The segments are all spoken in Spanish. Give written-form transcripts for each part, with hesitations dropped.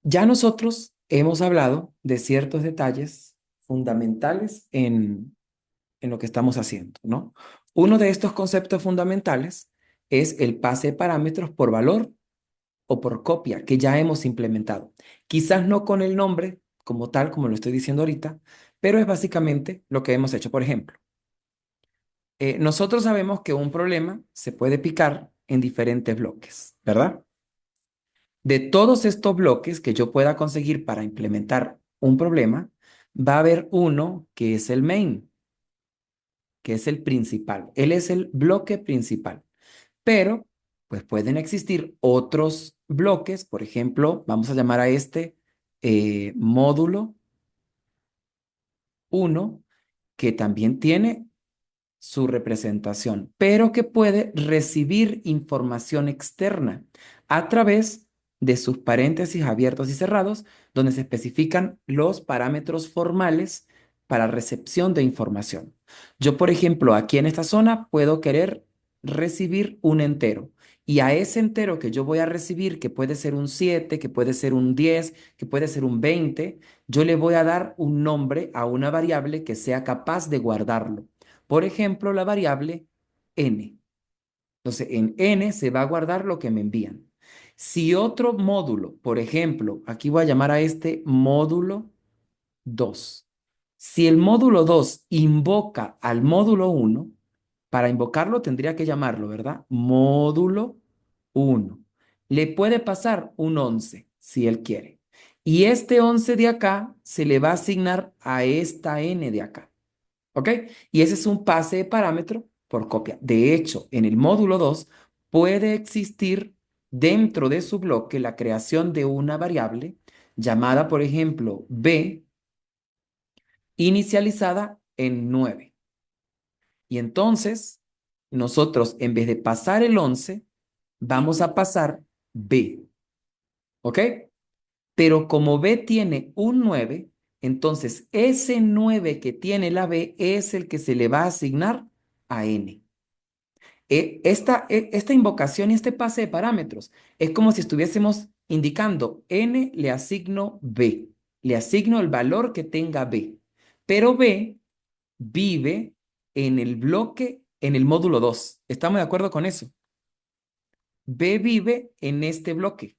Ya nosotros hemos hablado de ciertos detalles fundamentales en lo que estamos haciendo, ¿no? Uno de estos conceptos fundamentales es el pase de parámetros por valor o por copia que ya hemos implementado. Quizás no con el nombre como tal, como lo estoy diciendo ahorita, pero es básicamente lo que hemos hecho. Por ejemplo, nosotros sabemos que un problema se puede picar en diferentes bloques, ¿verdad? De todos estos bloques que yo pueda conseguir para implementar un problema, va a haber uno que es el main, que es el principal. Él es el bloque principal. Pero, pues pueden existir otros bloques. Por ejemplo, vamos a llamar a este módulo uno, que también tiene su representación, pero que puede recibir información externa a través de sus paréntesis abiertos y cerrados, donde se especifican los parámetros formales para recepción de información. Yo, por ejemplo, aquí en esta zona puedo querer recibir un entero. Y a ese entero que yo voy a recibir, que puede ser un 7, que puede ser un 10, que puede ser un 20, yo le voy a dar un nombre a una variable que sea capaz de guardarlo. Por ejemplo, la variable n. Entonces, en n se va a guardar lo que me envían. Si otro módulo, por ejemplo, aquí voy a llamar a este módulo 2. Si el módulo 2 invoca al módulo uno, para invocarlo tendría que llamarlo, ¿verdad? Módulo uno. Le puede pasar un 11 si él quiere. Y este 11 de acá se le va a asignar a esta n de acá. ¿Ok? Y ese es un pase de parámetro por copia. De hecho, en el módulo 2 puede existir dentro de su bloque la creación de una variable llamada, por ejemplo, b, inicializada en 9. Y entonces, nosotros en vez de pasar el 11 vamos a pasar b. ¿Ok? Pero como b tiene un 9, entonces ese 9 que tiene la b es el que se le va a asignar a n. Esta invocación y este pase de parámetros es como si estuviésemos indicando n le asigno b, le asigno el valor que tenga b, pero b vive en el bloque, en el módulo 2. ¿Estamos de acuerdo con eso? B vive en este bloque,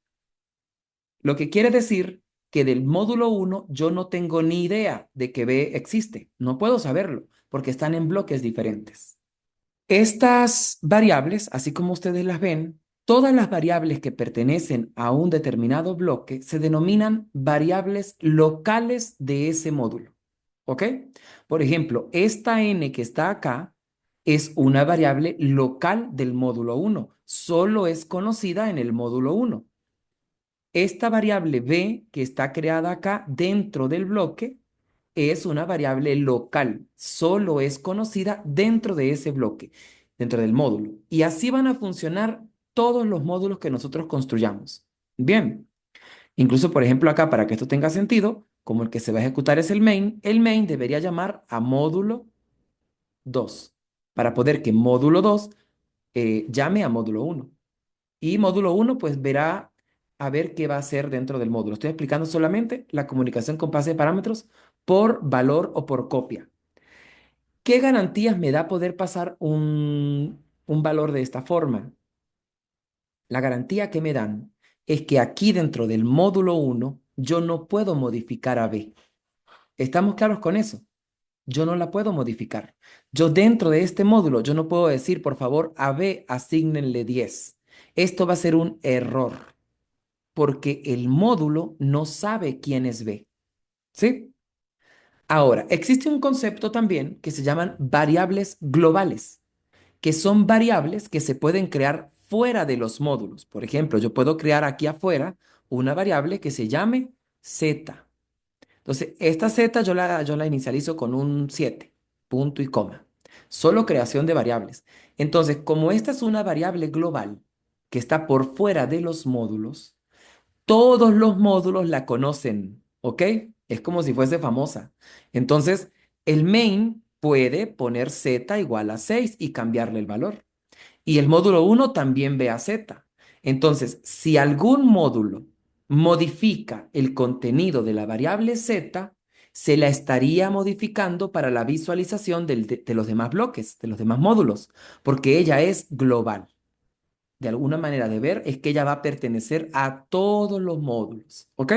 lo que quiere decir que del módulo uno yo no tengo ni idea de que B existe, no puedo saberlo porque están en bloques diferentes. Estas variables, así como ustedes las ven, todas las variables que pertenecen a un determinado bloque se denominan variables locales de ese módulo. ¿Ok? Por ejemplo, esta n que está acá es una variable local del módulo uno. Solo es conocida en el módulo uno. Esta variable b que está creada acá dentro del bloque es una variable local, solo es conocida dentro de ese bloque, dentro del módulo. Y así van a funcionar todos los módulos que nosotros construyamos. Bien, incluso por ejemplo acá, para que esto tenga sentido, como el que se va a ejecutar es el main debería llamar a módulo 2 para poder que módulo 2 llame a módulo uno. Y módulo uno pues verá a ver qué va a hacer dentro del módulo. Estoy explicando solamente la comunicación con base de parámetros por valor o por copia. ¿Qué garantías me da poder pasar un valor de esta forma? La garantía que me dan es que aquí dentro del módulo uno yo no puedo modificar a B. ¿Estamos claros con eso? Yo no la puedo modificar. Yo dentro de este módulo, yo no puedo decir, por favor, a B asígnenle 10. Esto va a ser un error porque el módulo no sabe quién es B. ¿Sí? Ahora, existe un concepto también que se llaman variables globales, que son variables que se pueden crear fuera de los módulos. Por ejemplo, yo puedo crear aquí afuera una variable que se llame z. Entonces, esta z yo la inicializo con un 7, punto y coma. Solo creación de variables. Entonces, como esta es una variable global que está por fuera de los módulos, todos los módulos la conocen, ¿ok? Es como si fuese famosa. Entonces, el main puede poner z igual a 6 y cambiarle el valor. Y el módulo uno también ve a z. Entonces, si algún módulo modifica el contenido de la variable z, se la estaría modificando para la visualización de los demás bloques, de los demás módulos, porque ella es global. De alguna manera de ver es que ella va a pertenecer a todos los módulos, ¿ok?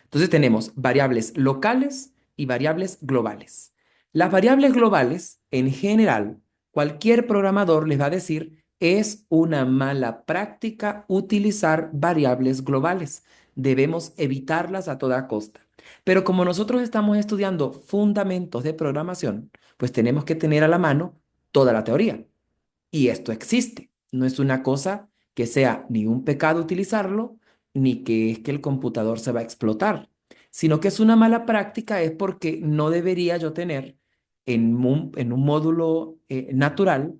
Entonces tenemos variables locales y variables globales. Las variables globales, en general, cualquier programador les va a decir, es una mala práctica utilizar variables globales. Debemos evitarlas a toda costa. Pero como nosotros estamos estudiando fundamentos de programación, pues tenemos que tener a la mano toda la teoría. Y esto existe. No es una cosa que sea ni un pecado utilizarlo, ni que es que el computador se va a explotar, sino que es una mala práctica es porque no debería yo tener en un módulo natural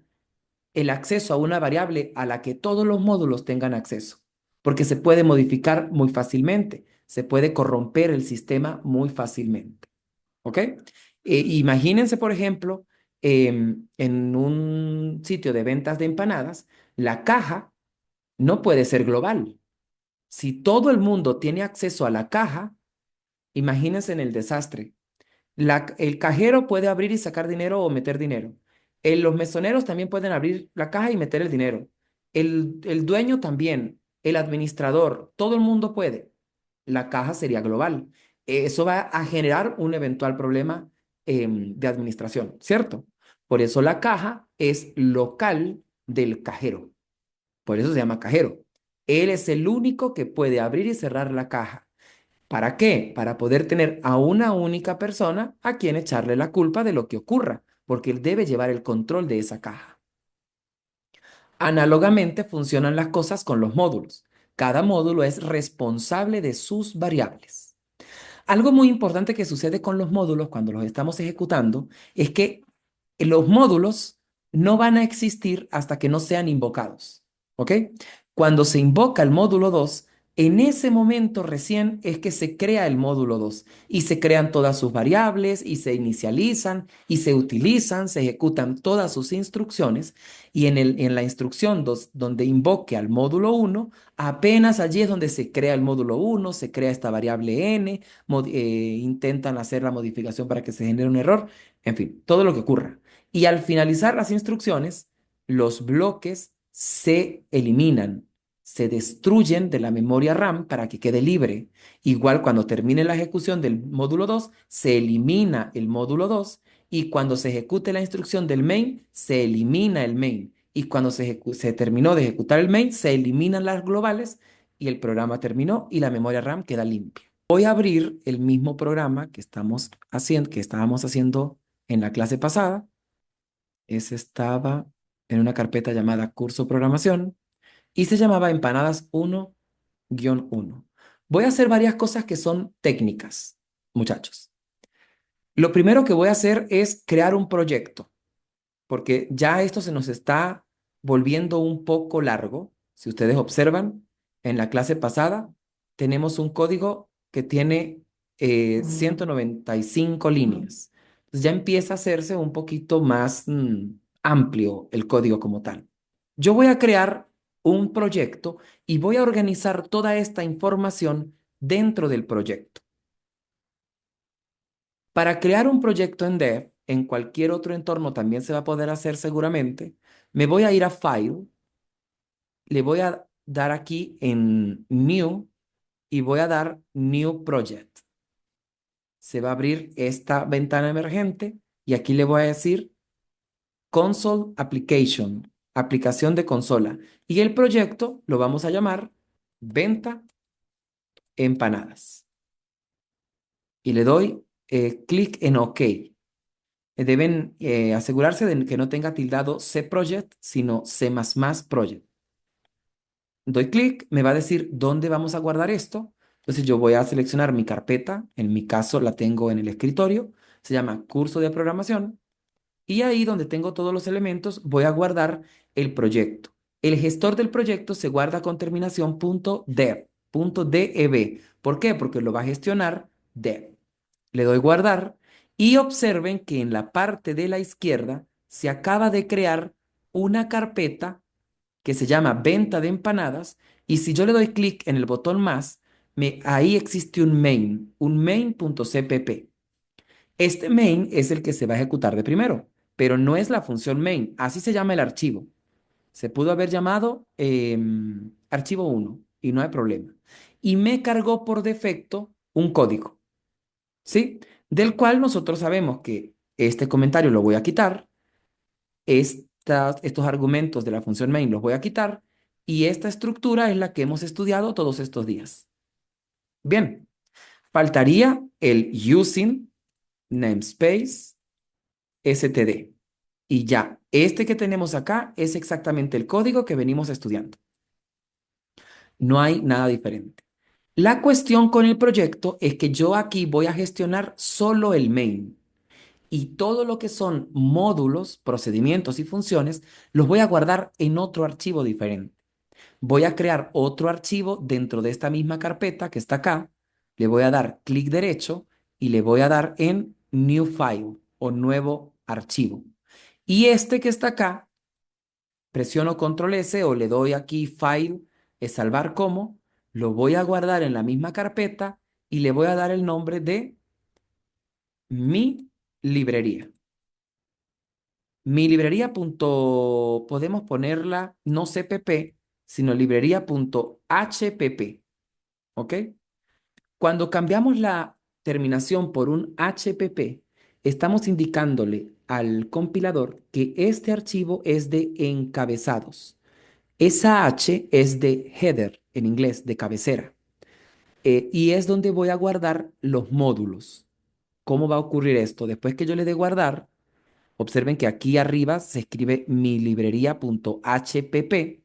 el acceso a una variable a la que todos los módulos tengan acceso, porque se puede modificar muy fácilmente, se puede corromper el sistema muy fácilmente. ¿Ok? Imagínense, por ejemplo, en un sitio de ventas de empanadas, la caja no puede ser global. Si todo el mundo tiene acceso a la caja, imagínense en el desastre. El cajero puede abrir y sacar dinero o meter dinero. Los mesoneros también pueden abrir la caja y meter el dinero. El dueño también, el administrador, todo el mundo puede. La caja sería global. Eso va a generar un eventual problema de administración, ¿cierto? Por eso la caja es local del cajero. Por eso se llama cajero. Él es el único que puede abrir y cerrar la caja. ¿Para qué? Para poder tener a una única persona a quien echarle la culpa de lo que ocurra, porque él debe llevar el control de esa caja. Análogamente funcionan las cosas con los módulos. Cada módulo es responsable de sus variables. Algo muy importante que sucede con los módulos cuando los estamos ejecutando es que los módulos no van a existir hasta que no sean invocados. ¿Ok? Cuando se invoca el módulo 2, en ese momento recién es que se crea el módulo 2 y se crean todas sus variables y se inicializan y se utilizan, se ejecutan todas sus instrucciones y en la instrucción donde invoque al módulo 1, apenas allí es donde se crea el módulo 1, se crea esta variable n, intentan hacer la modificación para que se genere un error, en fin, todo lo que ocurra. Y al finalizar las instrucciones, los bloques se eliminan, se destruyen de la memoria RAM para que quede libre. Igual cuando termine la ejecución del módulo 2, se elimina el módulo 2 y cuando se ejecute la instrucción del main, se elimina el main. Y cuando se terminó de ejecutar el main, se eliminan las globales y el programa terminó y la memoria RAM queda limpia. Voy a abrir el mismo programa que estábamos haciendo en la clase pasada. Ese estaba en una carpeta llamada Curso Programación y se llamaba Empanadas 1-1. Voy a hacer varias cosas que son técnicas, muchachos. Lo primero que voy a hacer es crear un proyecto, porque ya esto se nos está volviendo un poco largo. Si ustedes observan, en la clase pasada tenemos un código que tiene 195 líneas. Entonces ya empieza a hacerse un poquito más amplio el código como tal. Yo voy a crear un proyecto y voy a organizar toda esta información dentro del proyecto. Para crear un proyecto en Dev, en cualquier otro entorno también se va a poder hacer seguramente. Me voy a ir a File, le voy a dar aquí en New y voy a dar New Project. Se va a abrir esta ventana emergente y aquí le voy a decir Console Application, aplicación de consola. Y el proyecto lo vamos a llamar Venta Empanadas. Y le doy clic en OK. Deben asegurarse de que no tenga tildado C Project, sino C++ Project. Doy clic, me va a decir dónde vamos a guardar esto. Entonces yo voy a seleccionar mi carpeta, en mi caso la tengo en el escritorio, se llama curso de programación, y ahí donde tengo todos los elementos voy a guardar el proyecto. El gestor del proyecto se guarda con terminación .dev, .dev. ¿Por qué? Porque lo va a gestionar dev. Le doy guardar y observen que en la parte de la izquierda se acaba de crear una carpeta que se llama venta de empanadas y si yo le doy clic en el botón más, ahí existe un main.cpp. Este main es el que se va a ejecutar de primero, pero no es la función main, así se llama el archivo. Se pudo haber llamado archivo 1 y no hay problema. Y me cargó por defecto un código, ¿sí? Del cual nosotros sabemos que este comentario lo voy a quitar, estos argumentos de la función main los voy a quitar y esta estructura es la que hemos estudiado todos estos días. Bien, faltaría el using namespace std. Y ya, este que tenemos acá es exactamente el código que venimos estudiando. No hay nada diferente. La cuestión con el proyecto es que yo aquí voy a gestionar solo el main y todo lo que son módulos, procedimientos y funciones los voy a guardar en otro archivo diferente. Voy a crear otro archivo dentro de esta misma carpeta que está acá. Le voy a dar clic derecho y le voy a dar en New File o nuevo archivo. Y este que está acá, presiono Control S o le doy aquí File, salvar como, lo voy a guardar en la misma carpeta y le voy a dar el nombre de mi librería. Mi librería podemos ponerla no CPP, sino librería.hpp, ¿ok? Cuando cambiamos la terminación por un HPP, estamos indicándole al compilador que este archivo es de encabezados. Esa H es de header, en inglés, de cabecera. Y es donde voy a guardar los módulos. ¿Cómo va a ocurrir esto? Después que yo le dé guardar, observen que aquí arriba se escribe mi librería.hpp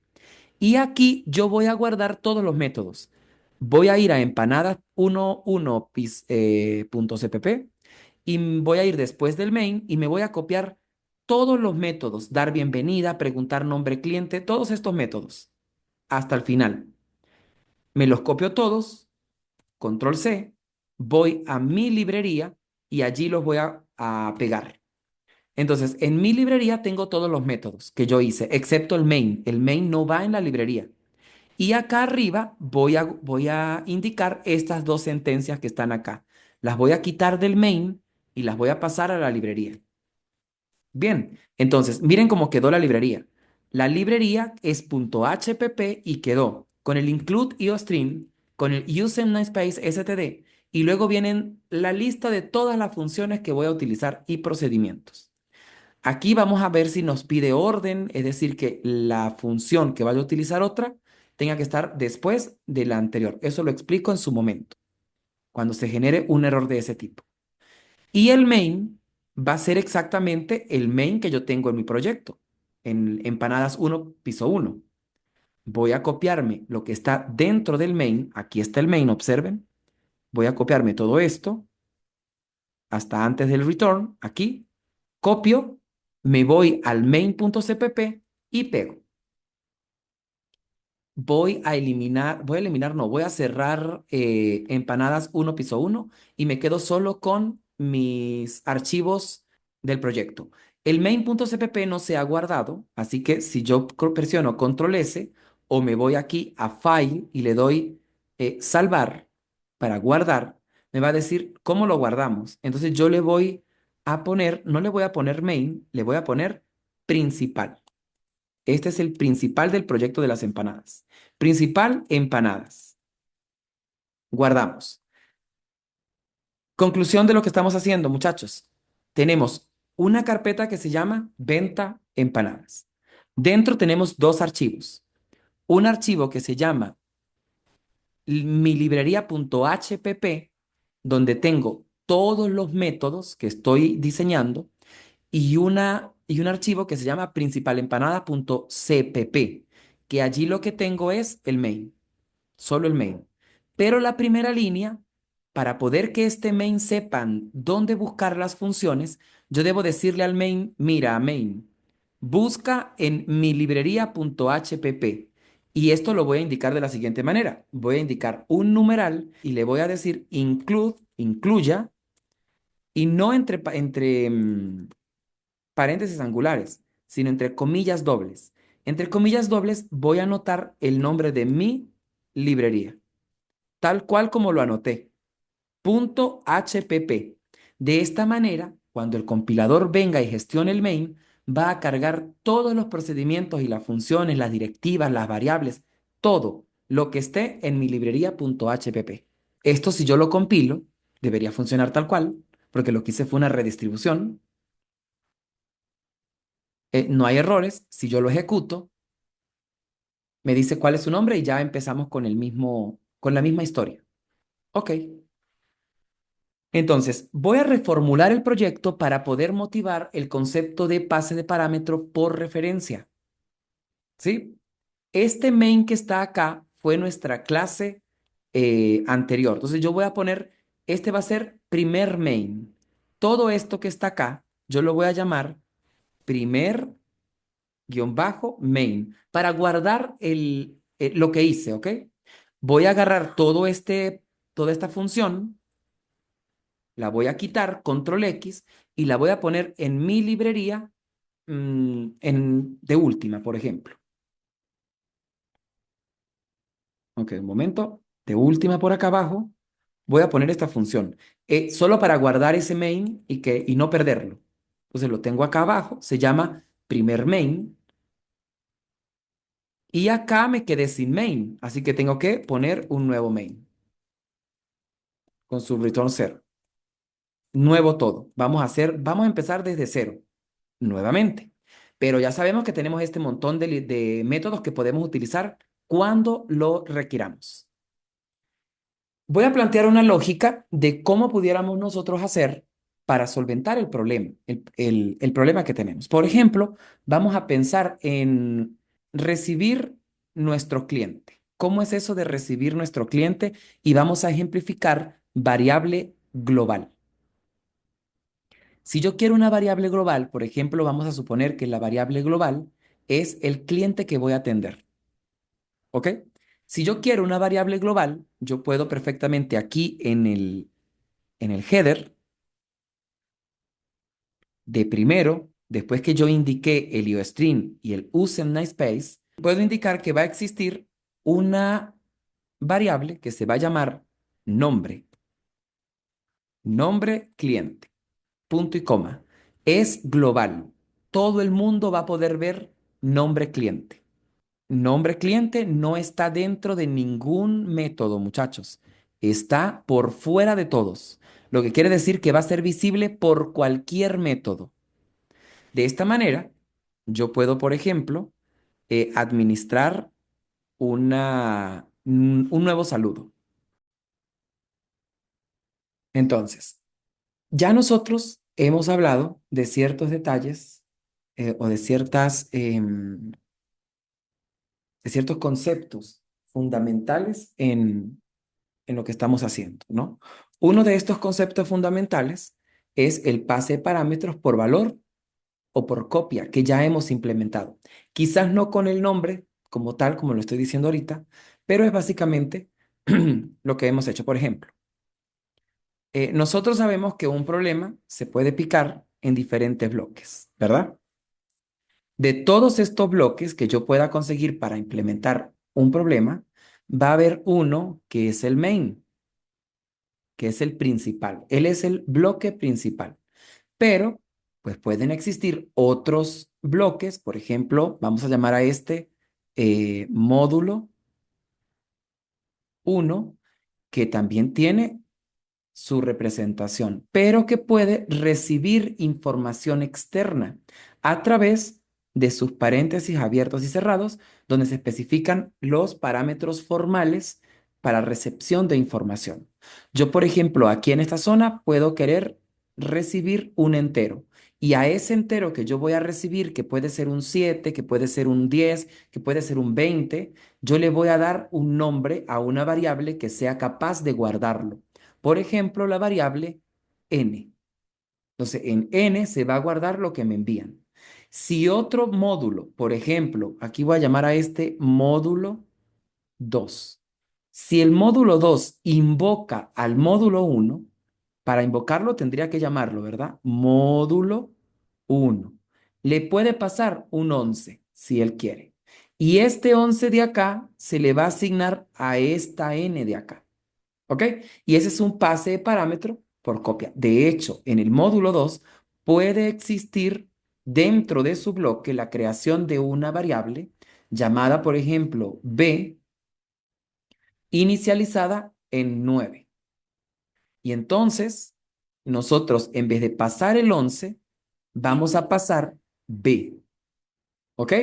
y aquí yo voy a guardar todos los métodos. Voy a ir a empanadas11.cpp y voy a ir después del main y me voy a copiar todos los métodos, dar bienvenida, preguntar nombre cliente, todos estos métodos hasta el final. Me los copio todos, control C, voy a mi librería y allí los voy a pegar. Entonces, en mi librería tengo todos los métodos que yo hice, excepto el main. El main no va en la librería. Y acá arriba voy a indicar estas dos sentencias que están acá. Las voy a quitar del main y las voy a pasar a la librería. Bien, entonces miren cómo quedó la librería. La librería es .hpp y quedó con el include iostream, con el use namespace std y luego vienen la lista de todas las funciones que voy a utilizar y procedimientos. Aquí vamos a ver si nos pide orden, es decir, que la función que vaya a utilizar otra tenga que estar después de la anterior. Eso lo explico en su momento, cuando se genere un error de ese tipo. Y el main va a ser exactamente el main que yo tengo en mi proyecto, en empanadas 1, piso 1. Voy a copiarme lo que está dentro del main. Aquí está el main, observen. Voy a copiarme todo esto hasta antes del return, aquí. Copio, me voy al main.cpp y pego. Voy a cerrar empanadas 1 piso 1 y me quedo solo con mis archivos del proyecto. El main.cpp no se ha guardado, así que si yo presiono control S o me voy aquí a File y le doy salvar para guardar, me va a decir cómo lo guardamos. Entonces yo le voy a poner, no le voy a poner main, le voy a poner principal. Este es el principal del proyecto de las empanadas. Principal, empanadas. Guardamos. Conclusión de lo que estamos haciendo, muchachos. Tenemos una carpeta que se llama venta empanadas. Dentro tenemos dos archivos. Un archivo que se llama mi librería.hpp, donde tengo todos los métodos que estoy diseñando, y un archivo que se llama principalempanada.cpp, que allí lo que tengo es el main, solo el main. Pero la primera línea, para poder que este main sepan dónde buscar las funciones, yo debo decirle al main, mira, main, busca en mi librería.hpp. Y esto lo voy a indicar de la siguiente manera. Voy a indicar un numeral y le voy a decir include, incluya, y no entre paréntesis angulares, sino entre comillas dobles. Entre comillas dobles voy a anotar el nombre de mi librería. tal cual como lo anoté. Punto HPP. De esta manera, cuando el compilador venga y gestione el main, va a cargar todos los procedimientos y las funciones, las directivas, las variables, todo lo que esté en mi librería .hpp. Esto, si yo lo compilo, debería funcionar tal cual, porque lo que hice fue una redistribución. No hay errores. Si yo lo ejecuto, me dice cuál es su nombre y ya empezamos con la misma historia. Ok. Entonces, voy a reformular el proyecto para poder motivar el concepto de pase de parámetro por referencia. ¿Sí? Este main que está acá fue nuestra clase anterior. Entonces, yo voy a poner, este va a ser primer main. Todo esto que está acá, yo lo voy a llamar primer guión bajo main para guardar lo que hice, ¿ok? Voy a agarrar toda esta función, la voy a quitar, control X, y la voy a poner en mi librería de última, por ejemplo. Ok, un momento. De última por acá abajo, voy a poner esta función. Solo para guardar ese main y no perderlo. Entonces lo tengo acá abajo, se llama primer main, y acá me quedé sin main, así que tengo que poner un nuevo main con su return 0. Nuevo todo. Vamos a empezar desde cero, nuevamente. Pero ya sabemos que tenemos este montón de métodos que podemos utilizar cuando lo requiramos. Voy a plantear una lógica de cómo pudiéramos nosotros hacer para solventar el problema, el problema que tenemos. Por ejemplo, vamos a pensar en recibir nuestro cliente. ¿Cómo es eso de recibir nuestro cliente? Y vamos a ejemplificar variable global. Si yo quiero una variable global, por ejemplo, vamos a suponer que la variable global es el cliente que voy a atender. ¿Ok? Si yo quiero una variable global, yo puedo perfectamente aquí en el header de primero, después que yo indiqué el IOStream y el useMnamespace, puedo indicar que va a existir una variable que se va a llamar nombre, nombre cliente, punto y coma. Es global. Todo el mundo va a poder ver nombre cliente. Nombre cliente no está dentro de ningún método, muchachos. Está por fuera de todos. Lo que quiere decir que va a ser visible por cualquier método. De esta manera, yo puedo, por ejemplo, administrar un nuevo saludo. Entonces, ya nosotros hemos hablado de ciertos detalles o de ciertos conceptos fundamentales en lo que estamos haciendo, ¿no? Uno de estos conceptos fundamentales es el pase de parámetros por valor o por copia que ya hemos implementado. Quizás no con el nombre como tal, como lo estoy diciendo ahorita, pero es básicamente lo que hemos hecho. Por ejemplo, nosotros sabemos que un problema se puede picar en diferentes bloques, ¿verdad? De todos estos bloques que yo pueda conseguir para implementar un problema, va a haber uno que es el main, que es el principal. Él es el bloque principal. Pero, pues pueden existir otros bloques, por ejemplo, vamos a llamar a este módulo uno, que también tiene su representación, pero que puede recibir información externa a través de sus paréntesis abiertos y cerrados, donde se especifican los parámetros formales para recepción de información. Yo, por ejemplo, aquí en esta zona puedo querer recibir un entero. Y a ese entero que yo voy a recibir, que puede ser un 7, que puede ser un 10, que puede ser un 20, yo le voy a dar un nombre a una variable que sea capaz de guardarlo. Por ejemplo, la variable n. Entonces, en n se va a guardar lo que me envían. Si otro módulo, por ejemplo, aquí voy a llamar a este módulo 2. Si el módulo 2 invoca al módulo 1, para invocarlo tendría que llamarlo, ¿verdad? Módulo 1. Le puede pasar un 11 si él quiere. Y este 11 de acá se le va a asignar a esta n de acá. ¿Ok? Y ese es un pase de parámetro por copia. De hecho, en el módulo 2 puede existir dentro de su bloque la creación de una variable llamada, por ejemplo, b inicializada en 9. Y entonces, nosotros en vez de pasar el 11 vamos a pasar b. ¿Ok?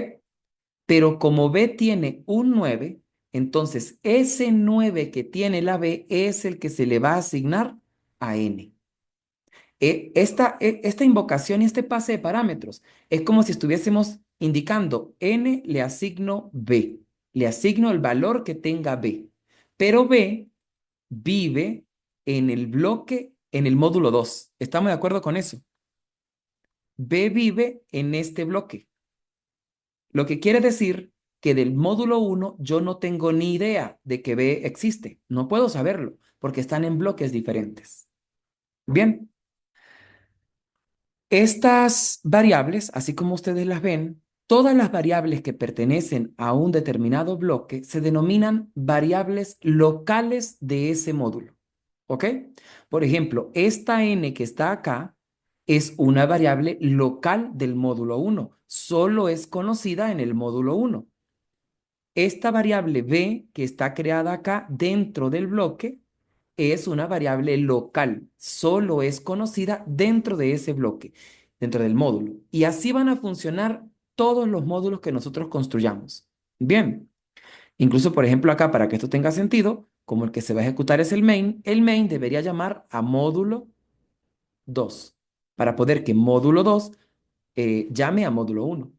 Pero como b tiene un 9, entonces ese 9 que tiene la b es el que se le va a asignar a n. Esta invocación y este pase de parámetros es como si estuviésemos indicando n le asigno b, le asigno el valor que tenga b, pero b vive en el bloque, en el módulo 2. ¿Estamos de acuerdo con eso? B vive en este bloque, lo que quiere decir que del módulo 1 yo no tengo ni idea de que B existe. No puedo saberlo porque están en bloques diferentes. Bien. Estas variables, así como ustedes las ven, todas las variables que pertenecen a un determinado bloque se denominan variables locales de ese módulo. ¿Ok? Por ejemplo, esta n que está acá es una variable local del módulo 1. Solo es conocida en el módulo 1. Esta variable b que está creada acá dentro del bloque es una variable local, solo es conocida dentro de ese bloque, dentro del módulo. Y así van a funcionar todos los módulos que nosotros construyamos. Bien, incluso por ejemplo acá, para que esto tenga sentido, como el que se va a ejecutar es el main debería llamar a módulo 2 para poder que módulo 2 llame a módulo 1.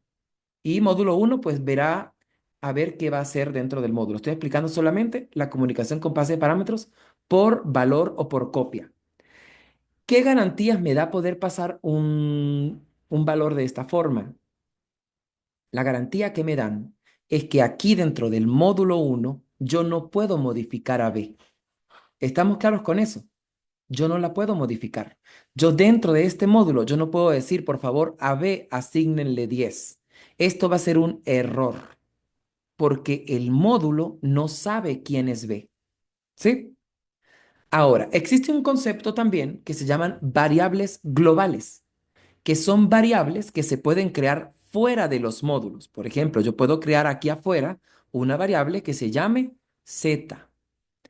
Y módulo 1 pues verá a ver qué va a hacer dentro del módulo. Estoy explicando solamente la comunicación con base de parámetros por valor o por copia. ¿Qué garantías me da poder pasar un valor de esta forma? La garantía que me dan es que aquí dentro del módulo 1 yo no puedo modificar a B. ¿Estamos claros con eso? Yo no la puedo modificar. Yo dentro de este módulo, yo no puedo decir, por favor, a B asígnenle 10. Esto va a ser un error porque el módulo no sabe quién es B. ¿Sí? Ahora, existe un concepto también que se llaman variables globales, que son variables que se pueden crear fuera de los módulos. Por ejemplo, yo puedo crear aquí afuera una variable que se llame z.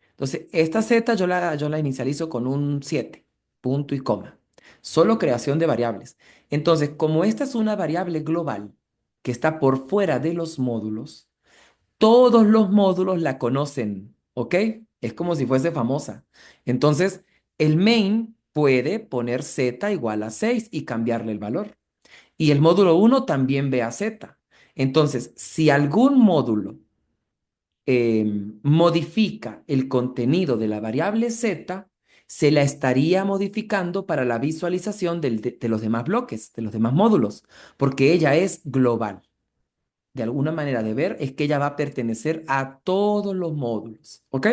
Entonces, esta z yo la inicializo con un 7, punto y coma. Solo creación de variables. Entonces, como esta es una variable global que está por fuera de los módulos, todos los módulos la conocen, ¿ok? Es como si fuese famosa. Entonces, el main puede poner z igual a 6 y cambiarle el valor. Y el módulo 1 también ve a z. Entonces, si algún módulo modifica el contenido de la variable z, se la estaría modificando para la visualización de los demás bloques, de los demás módulos, porque ella es global. De alguna manera de ver es que ella va a pertenecer a todos los módulos, ¿ok?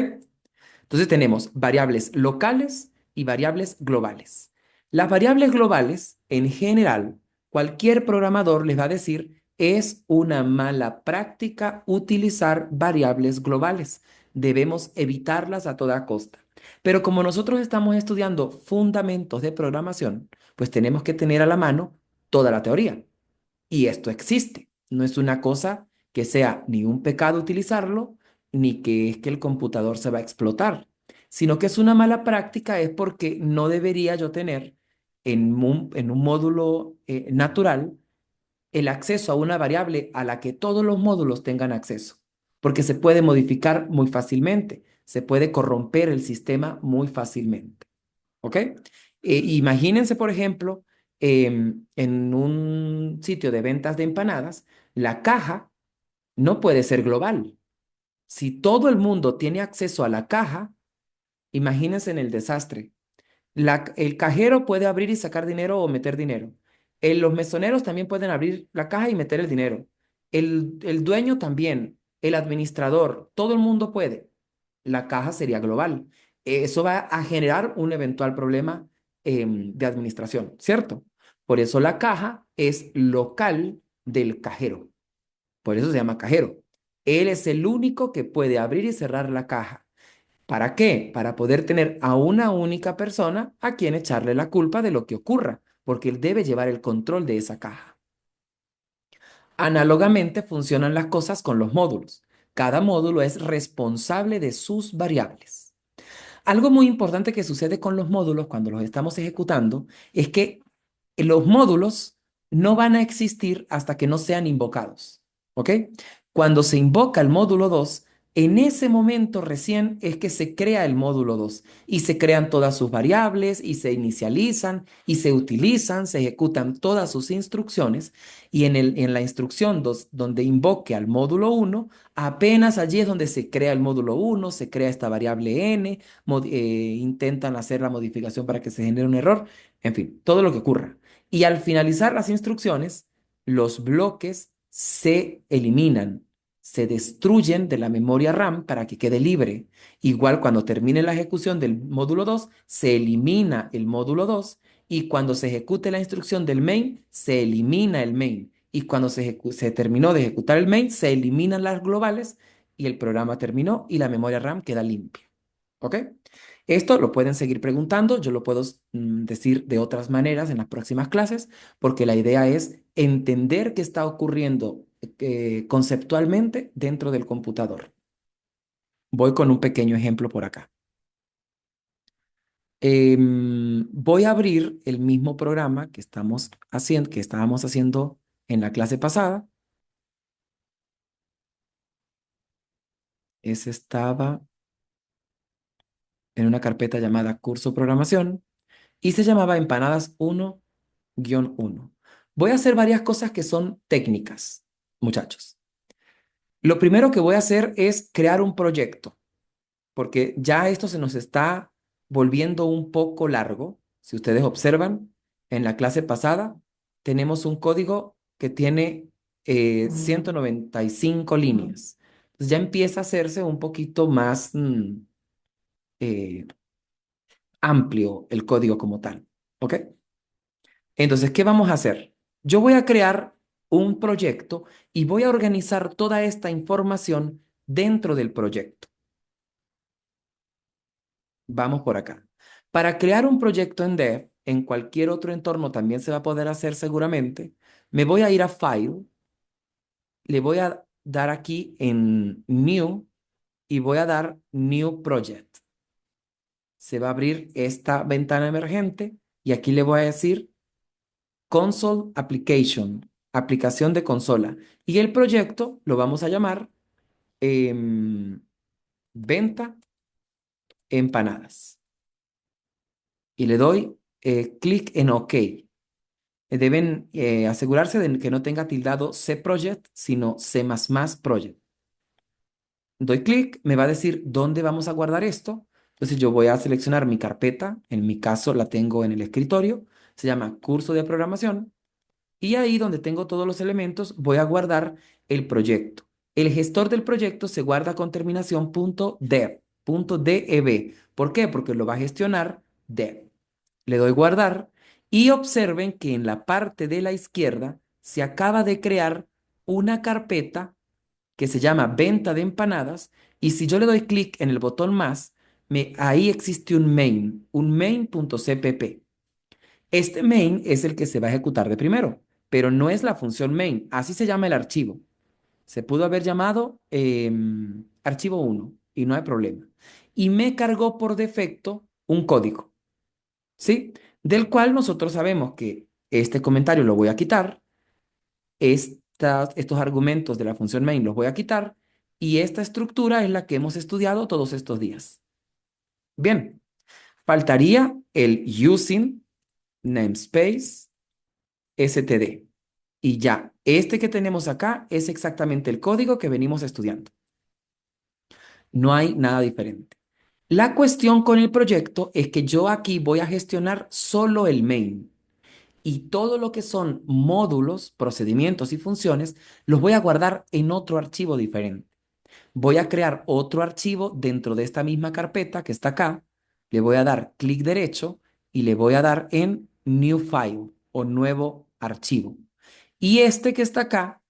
Entonces tenemos variables locales y variables globales. Las variables globales, en general, cualquier programador les va a decir, es una mala práctica utilizar variables globales. Debemos evitarlas a toda costa. Pero como nosotros estamos estudiando fundamentos de programación, pues tenemos que tener a la mano toda la teoría. Y esto existe. No es una cosa que sea ni un pecado utilizarlo, ni que es que el computador se va a explotar, sino que es una mala práctica, es porque no debería yo tener en un módulo natural el acceso a una variable a la que todos los módulos tengan acceso, porque se puede modificar muy fácilmente, se puede corromper el sistema muy fácilmente. ¿Ok? Imagínense, por ejemplo, en un sitio de ventas de empanadas, la caja no puede ser global. Si todo el mundo tiene acceso a la caja, imagínense en el desastre. El cajero puede abrir y sacar dinero o meter dinero. Los mesoneros también pueden abrir la caja y meter el dinero. El dueño también, el administrador, todo el mundo puede. La caja sería global. Eso va a generar un eventual problema de administración, ¿cierto? Por eso la caja es local del cajero. Por eso se llama cajero. Él es el único que puede abrir y cerrar la caja. ¿Para qué? Para poder tener a una única persona a quien echarle la culpa de lo que ocurra, porque él debe llevar el control de esa caja. Análogamente funcionan las cosas con los módulos. Cada módulo es responsable de sus variables. Algo muy importante que sucede con los módulos cuando los estamos ejecutando es que los módulos no van a existir hasta que no sean invocados. ¿Ok? Cuando se invoca el módulo 2, en ese momento recién es que se crea el módulo 2 y se crean todas sus variables y se inicializan y se utilizan, se ejecutan todas sus instrucciones y en la instrucción donde invoque al módulo 1, apenas allí es donde se crea el módulo 1, se crea esta variable n, intentan hacer la modificación para que se genere un error, en fin, todo lo que ocurra. Y al finalizar las instrucciones, los bloques se eliminan, se destruyen de la memoria RAM para que quede libre. Igual cuando termine la ejecución del módulo 2, se elimina el módulo 2 y cuando se ejecute la instrucción del main, se elimina el main. Y cuando se terminó de ejecutar el main, se eliminan las globales y el programa terminó y la memoria RAM queda limpia. ¿Ok? Esto lo pueden seguir preguntando, yo lo puedo decir de otras maneras en las próximas clases, porque la idea es entender qué está ocurriendo conceptualmente dentro del computador. Voy con un pequeño ejemplo por acá. Voy a abrir el mismo programa que estábamos haciendo en la clase pasada. Ese estaba en una carpeta llamada Curso Programación y se llamaba Empanadas 1-1. Voy a hacer varias cosas que son técnicas, muchachos. Lo primero que voy a hacer es crear un proyecto, porque ya esto se nos está volviendo un poco largo. Si ustedes observan, en la clase pasada tenemos un código que tiene 195 líneas. Entonces ya empieza a hacerse un poquito más eh, amplio el código como tal. ¿Ok? Entonces, ¿qué vamos a hacer? Yo voy a crear un proyecto y voy a organizar toda esta información dentro del proyecto. Vamos por acá. Para crear un proyecto en Dev, en cualquier otro entorno también se va a poder hacer seguramente. Me voy a ir a File, le voy a dar aquí en New y voy a dar New Project. Se va a abrir esta ventana emergente y aquí le voy a decir Console Application, aplicación de consola. Y el proyecto lo vamos a llamar Venta Empanadas. Y le doy clic en OK. Deben asegurarse de que no tenga tildado C Project, sino C++ Project. Doy clic, me va a decir dónde vamos a guardar esto. Entonces yo voy a seleccionar mi carpeta, en mi caso la tengo en el escritorio, se llama curso de programación. Y ahí donde tengo todos los elementos, voy a guardar el proyecto. El gestor del proyecto se guarda con terminación .dev, .dev. ¿Por qué? Porque lo va a gestionar dev. Le doy guardar y observen que en la parte de la izquierda se acaba de crear una carpeta que se llama venta de empanadas y si yo le doy clic en el botón más, ahí existe un main.cpp. Este main es el que se va a ejecutar de primero, pero no es la función main, así se llama el archivo. Se pudo haber llamado archivo 1 y no hay problema. Y me cargó por defecto un código, ¿sí? Del cual nosotros sabemos que este comentario lo voy a quitar, estos argumentos de la función main los voy a quitar y esta estructura es la que hemos estudiado todos estos días. Bien, faltaría el using namespace std. Y ya, este que tenemos acá es exactamente el código que venimos estudiando. No hay nada diferente. La cuestión con el proyecto es que yo aquí voy a gestionar solo el main y todo lo que son módulos, procedimientos y funciones los voy a guardar en otro archivo diferente. Voy a crear otro archivo dentro de esta misma carpeta que está acá. Le voy a dar clic derecho y le voy a dar en New File o nuevo archivo. Y este que está acá,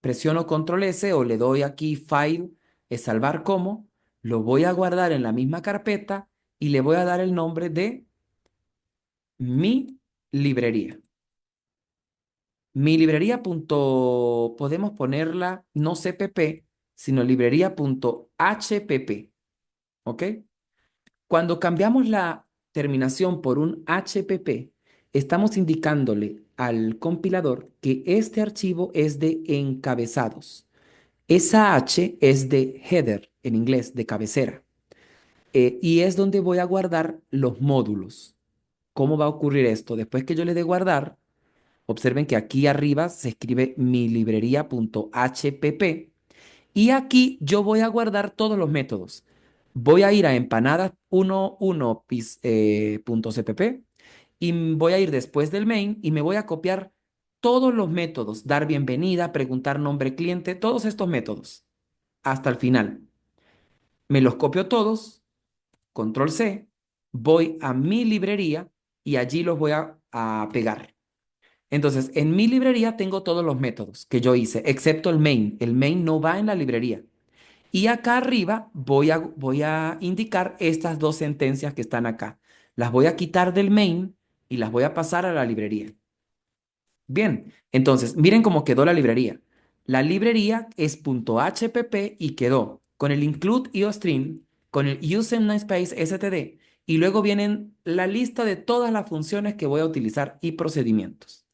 presiono Control S o le doy aquí File, salvar como, lo voy a guardar en la misma carpeta y le voy a dar el nombre de mi librería. Mi librería podemos ponerla no CPP, sino librería.hpp, ¿ok? Cuando cambiamos la terminación por un HPP, estamos indicándole al compilador que este archivo es de encabezados. Esa H es de header, en inglés, de cabecera. Y es donde voy a guardar los módulos. ¿Cómo va a ocurrir esto? Después que yo le dé guardar, observen que aquí arriba se escribe mi librería.hpp y aquí yo voy a guardar todos los métodos. Voy a ir a empanadas11.cpp y voy a ir después del main y me voy a copiar todos los métodos, dar bienvenida, preguntar nombre cliente, todos estos métodos hasta el final. Me los copio todos, control C, voy a mi librería y allí los voy a pegar. Entonces, en mi librería tengo todos los métodos que yo hice, excepto el main. El main no va en la librería. Y acá arriba voy a indicar estas dos sentencias que están acá. Las voy a quitar del main y las voy a pasar a la librería. Bien, entonces, miren cómo quedó la librería. La librería es .hpp y quedó con el include iostream, con el use namespace std, y luego vienen la lista de todas las funciones que voy a utilizar y procedimientos.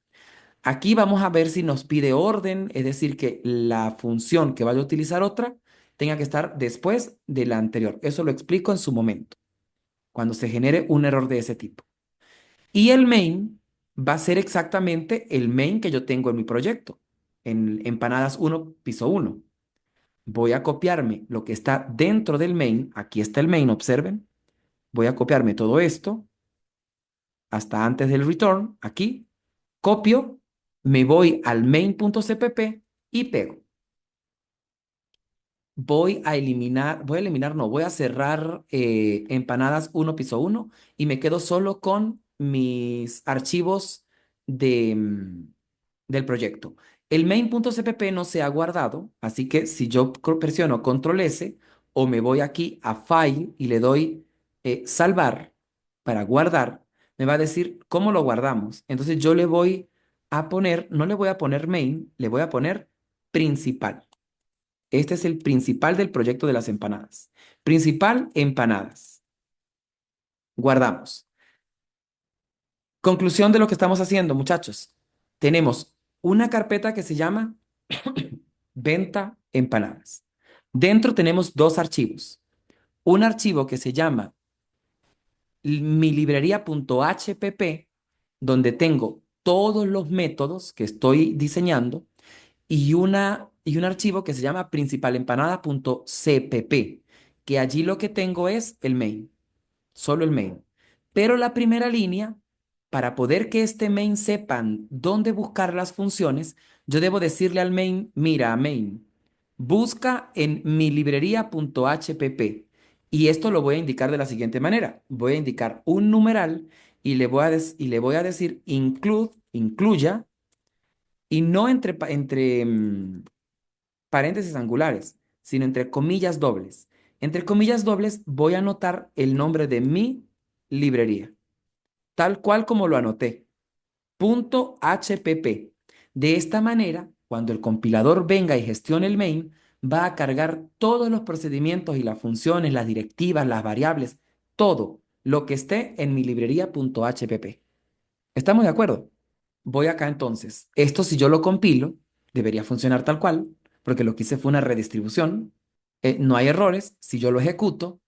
Aquí vamos a ver si nos pide orden, es decir, que la función que vaya a utilizar otra tenga que estar después de la anterior. Eso lo explico en su momento, cuando se genere un error de ese tipo. Y el main va a ser exactamente el main que yo tengo en mi proyecto, en Empanadas 1, piso 1. Voy a copiarme lo que está dentro del main. Aquí está el main, observen. Voy a copiarme todo esto hasta antes del return, aquí. Copio, me voy al main.cpp y pego. Voy a cerrar empanadas 1 piso 1 y me quedo solo con mis archivos del proyecto. El main.cpp no se ha guardado, así que si yo presiono control S o me voy aquí a File y le doy salvar para guardar, me va a decir cómo lo guardamos. Entonces yo le voy a poner, no le voy a poner main, le voy a poner principal. Este es el principal del proyecto de las empanadas. Principal, empanadas. Guardamos. Conclusión de lo que estamos haciendo, muchachos. Tenemos una carpeta que se llama venta empanadas. Dentro tenemos dos archivos. Un archivo que se llama mi librería.hpp, donde tengo todos los métodos que estoy diseñando, y un archivo que se llama principalempanada.cpp, que allí lo que tengo es el main, solo el main. Pero la primera línea, para poder que este main sepan dónde buscar las funciones, yo debo decirle al main, mira, main, busca en mi librería.hpp. Y esto lo voy a indicar de la siguiente manera. Voy a indicar un numeral y le voy a decir incluya, y no entre paréntesis angulares, sino entre comillas dobles. Entre comillas dobles voy a anotar el nombre de mi librería, tal cual como lo anoté, .hpp. De esta manera, cuando el compilador venga y gestione el main, va a cargar todos los procedimientos y las funciones, las directivas, las variables, todo lo que esté en mi librería.hpp. ¿Estamos de acuerdo? Voy acá entonces. Esto si yo lo compilo, debería funcionar tal cual, porque lo que hice fue una redistribución. No hay errores. Si yo lo ejecuto,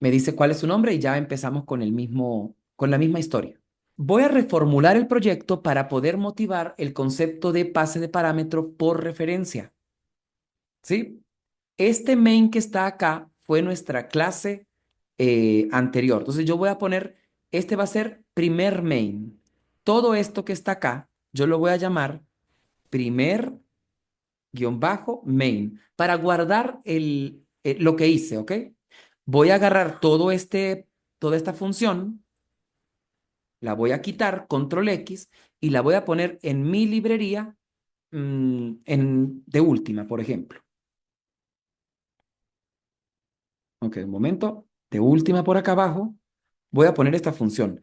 me dice cuál es su nombre y ya empezamos con la misma historia. Voy a reformular el proyecto para poder motivar el concepto de pase de parámetro por referencia. ¿Sí? Este main que está acá fue nuestra clase anterior. Entonces yo voy a poner, este va a ser primer main. Todo esto que está acá, yo lo voy a llamar primer guión bajo main para guardar lo que hice, ¿ok? Voy a agarrar toda esta función, la voy a quitar, control X, y la voy a poner en mi librería de última, por ejemplo. Ok, un momento. De última por acá abajo, voy a poner esta función.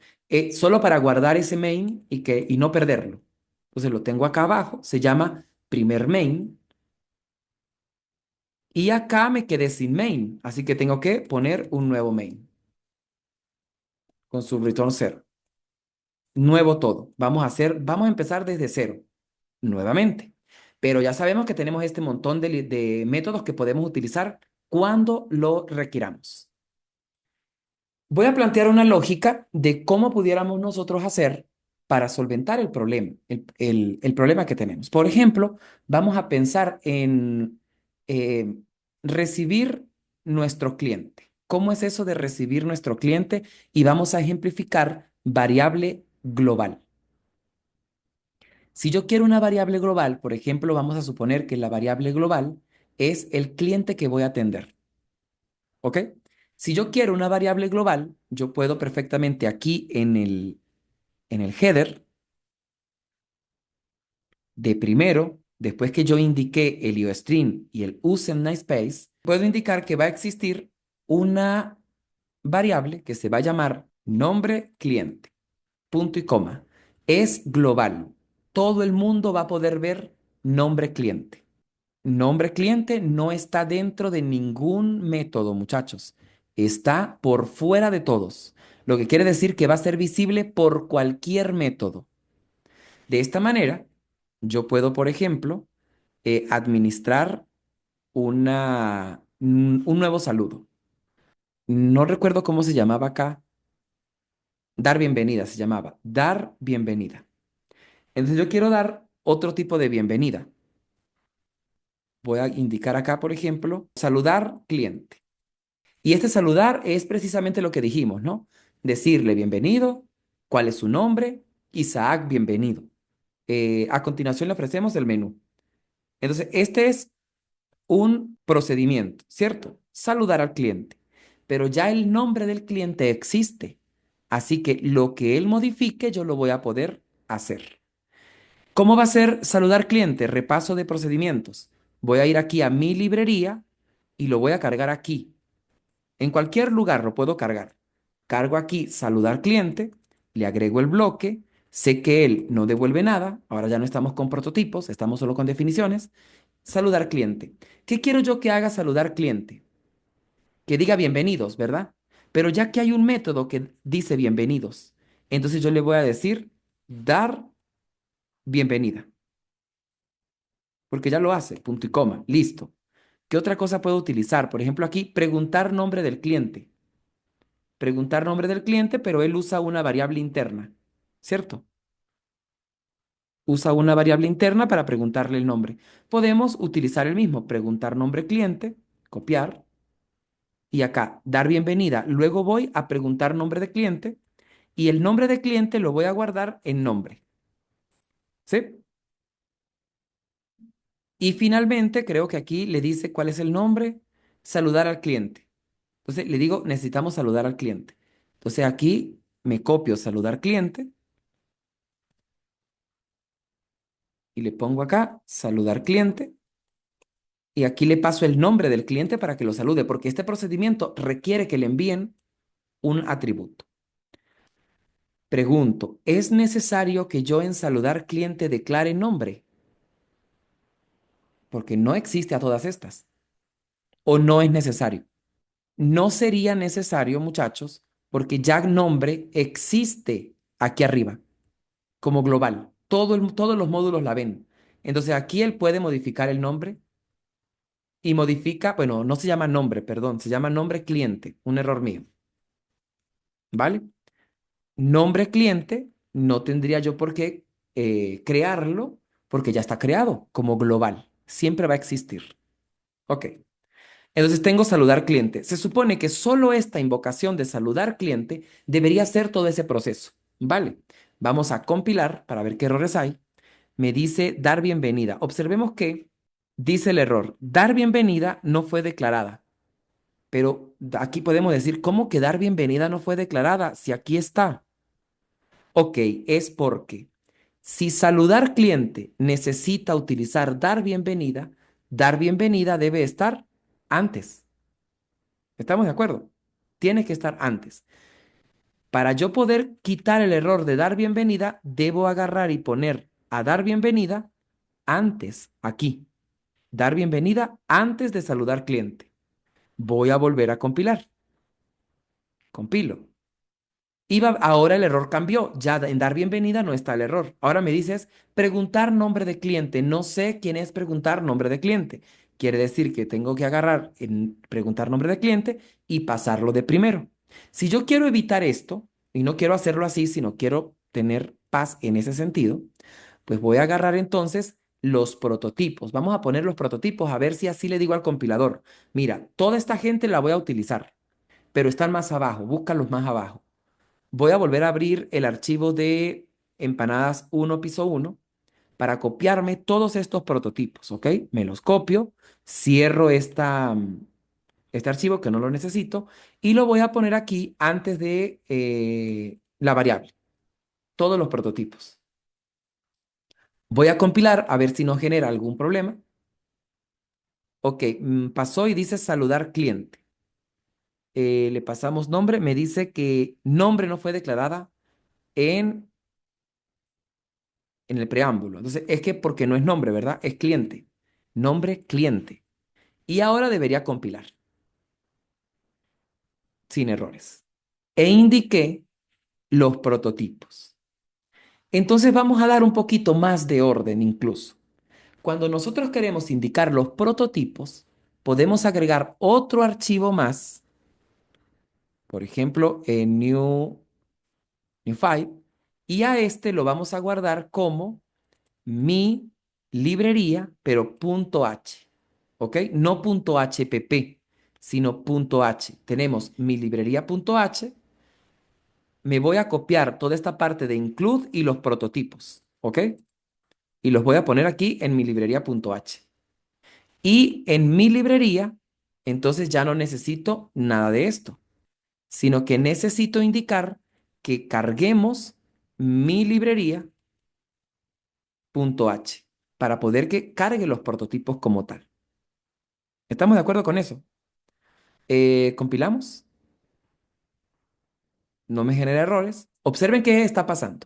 Solo para guardar ese main y no perderlo. Entonces lo tengo acá abajo. Se llama primer main. Y acá me quedé sin main. Así que tengo que poner un nuevo main con su return 0. Nuevo todo. Vamos a empezar desde cero, nuevamente. Pero ya sabemos que tenemos este montón de métodos que podemos utilizar cuando lo requiramos. Voy a plantear una lógica de cómo pudiéramos nosotros hacer para solventar el problema, el problema que tenemos. Por ejemplo, vamos a pensar en eh, recibir nuestro cliente. ¿Cómo es eso de recibir nuestro cliente? Y vamos a ejemplificar variable global. Si yo quiero una variable global, por ejemplo, vamos a suponer que la variable global es el cliente que voy a atender. ¿Ok? Si yo quiero una variable global, yo puedo perfectamente aquí en el header de primero, después que yo indiqué el IOStream y el usem namespace, puedo indicar que va a existir una variable que se va a llamar nombre cliente, punto y coma. Es global. Todo el mundo va a poder ver nombre cliente. Nombre cliente no está dentro de ningún método, muchachos. Está por fuera de todos. Lo que quiere decir que va a ser visible por cualquier método. De esta manera, yo puedo, por ejemplo, administrar un nuevo saludo. No recuerdo cómo se llamaba acá. Dar bienvenida se llamaba. Dar bienvenida. Entonces yo quiero dar otro tipo de bienvenida. Voy a indicar acá, por ejemplo, saludar cliente. Y este saludar es precisamente lo que dijimos, ¿no? Decirle bienvenido, cuál es su nombre, Isaac, bienvenido. A continuación le ofrecemos el menú. Entonces, este es un procedimiento, ¿cierto? Saludar al cliente. Pero ya el nombre del cliente existe. Así que lo que él modifique, yo lo voy a poder hacer. ¿Cómo va a ser saludar cliente? Repaso de procedimientos. Voy a ir aquí a mi librería y lo voy a cargar aquí. En cualquier lugar lo puedo cargar. Cargo aquí saludar cliente, le agrego el bloque, sé que él no devuelve nada, ahora ya no estamos con prototipos, estamos solo con definiciones. Saludar cliente. ¿Qué quiero yo que haga saludar cliente? Que diga bienvenidos, ¿verdad? Pero ya que hay un método que dice bienvenidos, entonces yo le voy a decir dar bienvenida, porque ya lo hace, punto y coma, listo. ¿Qué otra cosa puedo utilizar? Por ejemplo, aquí preguntar nombre del cliente. Preguntar nombre del cliente, pero él usa una variable interna, ¿cierto? Usa una variable interna para preguntarle el nombre. Podemos utilizar el mismo, preguntar nombre cliente, copiar, y acá dar bienvenida. Luego voy a preguntar nombre de cliente y el nombre de cliente lo voy a guardar en nombre, ¿sí? Y finalmente creo que aquí le dice cuál es el nombre, saludar al cliente. Entonces le digo, necesitamos saludar al cliente. Entonces aquí me copio saludar cliente y le pongo acá saludar cliente. Y aquí le paso el nombre del cliente para que lo salude, porque este procedimiento requiere que le envíen un atributo. Pregunto, ¿es necesario que yo en saludar cliente declare nombre? Porque no existe a todas estas. ¿O no es necesario? No sería necesario, muchachos, porque ya nombre existe aquí arriba, como global. Todos los módulos la ven. Entonces aquí él puede modificar el nombre y modifica, bueno, no se llama nombre, perdón, se llama nombre cliente, un error mío. ¿Vale? Nombre cliente, no tendría yo por qué crearlo porque ya está creado como global. Siempre va a existir. Ok. Entonces tengo saludar cliente. Se supone que solo esta invocación de saludar cliente debería hacer todo ese proceso. Vale. Vamos a compilar para ver qué errores hay. Me dice dar bienvenida. Observemos que dice el error. Dar bienvenida no fue declarada. Pero aquí podemos decir, ¿cómo que dar bienvenida no fue declarada? Si aquí está. Ok, es porque si saludar cliente necesita utilizar dar bienvenida debe estar antes. ¿Estamos de acuerdo? Tiene que estar antes. Para yo poder quitar el error de dar bienvenida, debo agarrar y poner a dar bienvenida antes, aquí. Dar bienvenida antes de saludar cliente. Voy a volver a compilar. Compilo. Ahora el error cambió. Ya en dar bienvenida no está el error. Ahora me dices preguntar nombre de cliente. No sé quién es preguntar nombre de cliente. Quiere decir que tengo que agarrar en preguntar nombre de cliente y pasarlo de primero. Si yo quiero evitar esto y no quiero hacerlo así, sino quiero tener paz en ese sentido, pues voy a agarrar entonces los prototipos. Vamos a poner los prototipos a ver si así le digo al compilador. Mira, toda esta gente la voy a utilizar, pero están más abajo. Búscalos más abajo. Voy a volver a abrir el archivo de empanadas 1 piso 1 para copiarme todos estos prototipos, ¿ok? Me los copio, cierro este archivo que no lo necesito y lo voy a poner aquí antes de la variable, todos los prototipos. Voy a compilar a ver si no genera algún problema. Ok, pasó y dice saludar cliente. Le pasamos nombre, me dice que nombre no fue declarada en en el preámbulo. Entonces, es que porque no es nombre, ¿verdad? Es cliente. Nombre cliente. Y ahora debería compilar sin errores. E indiqué los prototipos. Entonces vamos a dar un poquito más de orden incluso. Cuando nosotros queremos indicar los prototipos, podemos agregar otro archivo más, por ejemplo, en new file, y a este lo vamos a guardar como mi librería, pero punto H, ¿ok? No punto HPP, sino punto H. Tenemos mi librería punto H. Me voy a copiar toda esta parte de include y los prototipos, ¿ok? Y los voy a poner aquí en mi librería punto H. Y en mi librería, entonces ya no necesito nada de esto, sino que necesito indicar que carguemos mi librería punto H para poder que cargue los prototipos como tal. ¿Estamos de acuerdo con eso? Compilamos, no me genera errores. Observen qué está pasando.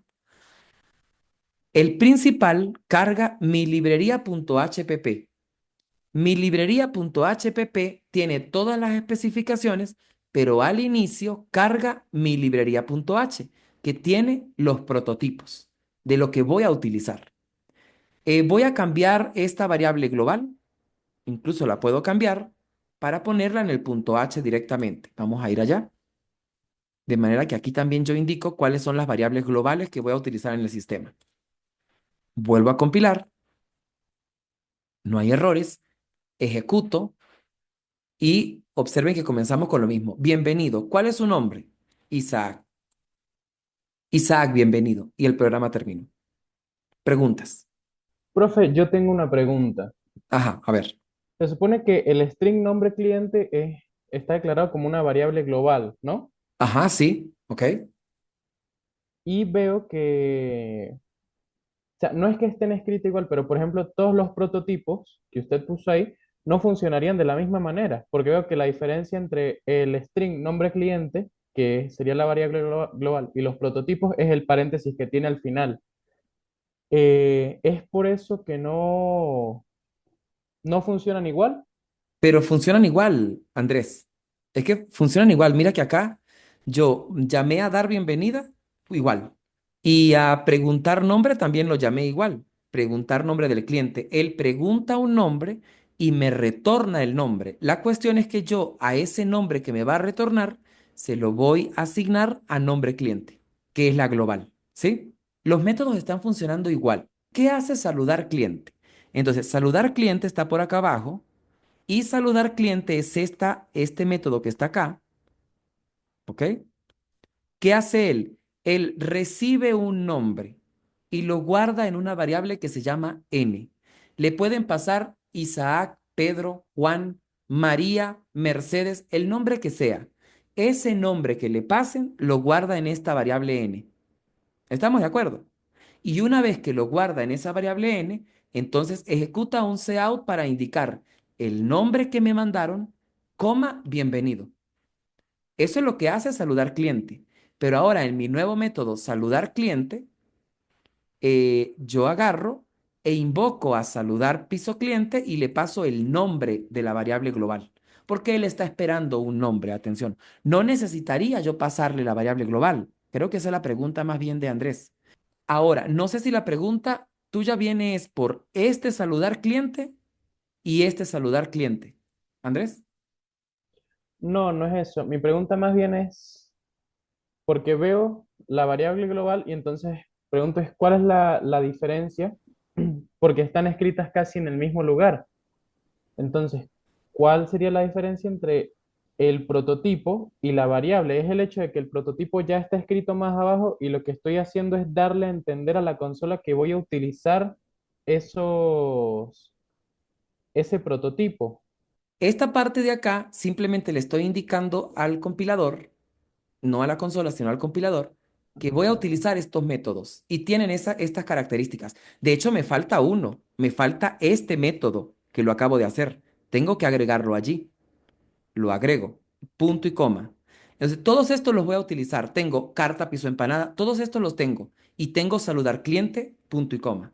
El principal carga mi librería.hpp. Mi librería.hpp tiene todas las especificaciones, pero al inicio carga mi librería.h, que tiene los prototipos de lo que voy a utilizar. Voy a cambiar esta variable global, incluso la puedo cambiar para ponerla en el punto H directamente. Vamos a ir allá. De manera que aquí también yo indico cuáles son las variables globales que voy a utilizar en el sistema. Vuelvo a compilar, no hay errores, ejecuto y observen que comenzamos con lo mismo. Bienvenido. ¿Cuál es su nombre? Isaac. Isaac, bienvenido. Y el programa terminó. Preguntas. Profe, yo tengo una pregunta. Ajá, a ver. Se supone que el string nombre cliente está declarado como una variable global, ¿no? Ajá, sí, ok. Y veo que, o sea, no es que estén escritos igual, pero por ejemplo, todos los prototipos que usted puso ahí no funcionarían de la misma manera, porque veo que la diferencia entre el string nombre cliente, que sería la variable global, y los prototipos es el paréntesis que tiene al final. Es por eso que no funcionan igual. Pero funcionan igual, Andrés. Es que funcionan igual. Mira que acá yo llamé a dar bienvenida igual. Y a preguntar nombre también lo llamé igual. Preguntar nombre del cliente. Él pregunta un nombre y me retorna el nombre. La cuestión es que yo a ese nombre que me va a retornar se lo voy a asignar a nombre cliente, que es la global. ¿Sí? Los métodos están funcionando igual. ¿Qué hace saludar cliente? Entonces, saludar cliente está por acá abajo y saludar cliente es este método que está acá, ¿ok? ¿Qué hace él? Él recibe un nombre y lo guarda en una variable que se llama n. Le pueden pasar Isaac, Pedro, Juan, María, Mercedes, el nombre que sea. Ese nombre que le pasen lo guarda en esta variable n. ¿Estamos de acuerdo? Y una vez que lo guarda en esa variable n, entonces ejecuta un cout para indicar el nombre que me mandaron, coma, bienvenido. Eso es lo que hace saludar cliente. Pero ahora en mi nuevo método saludar cliente, yo agarro e invoco a saludar piso cliente y le paso el nombre de la variable global. Porque él está esperando un nombre, atención. No necesitaría yo pasarle la variable global. Creo que esa es la pregunta más bien de Andrés. Ahora, no sé si la pregunta tuya viene es por este saludar cliente y este saludar cliente. Andrés. No, no es eso. Mi pregunta más bien es, porque veo la variable global y entonces pregunto es cuál es la diferencia, porque están escritas casi en el mismo lugar. Entonces, ¿cuál sería la diferencia entre el prototipo y la variable? Es el hecho de que el prototipo ya está escrito más abajo y lo que estoy haciendo es darle a entender a la consola que voy a utilizar esos, ese prototipo. Esta parte de acá simplemente le estoy indicando al compilador, no a la consola, sino al compilador, que voy a utilizar estos métodos y tienen estas características. De hecho, me falta uno, me falta este método que lo acabo de hacer. Tengo que agregarlo allí. Lo agrego, punto y coma. Entonces, todos estos los voy a utilizar. Tengo carta, piso, empanada, todos estos los tengo. Y tengo saludar cliente, punto y coma.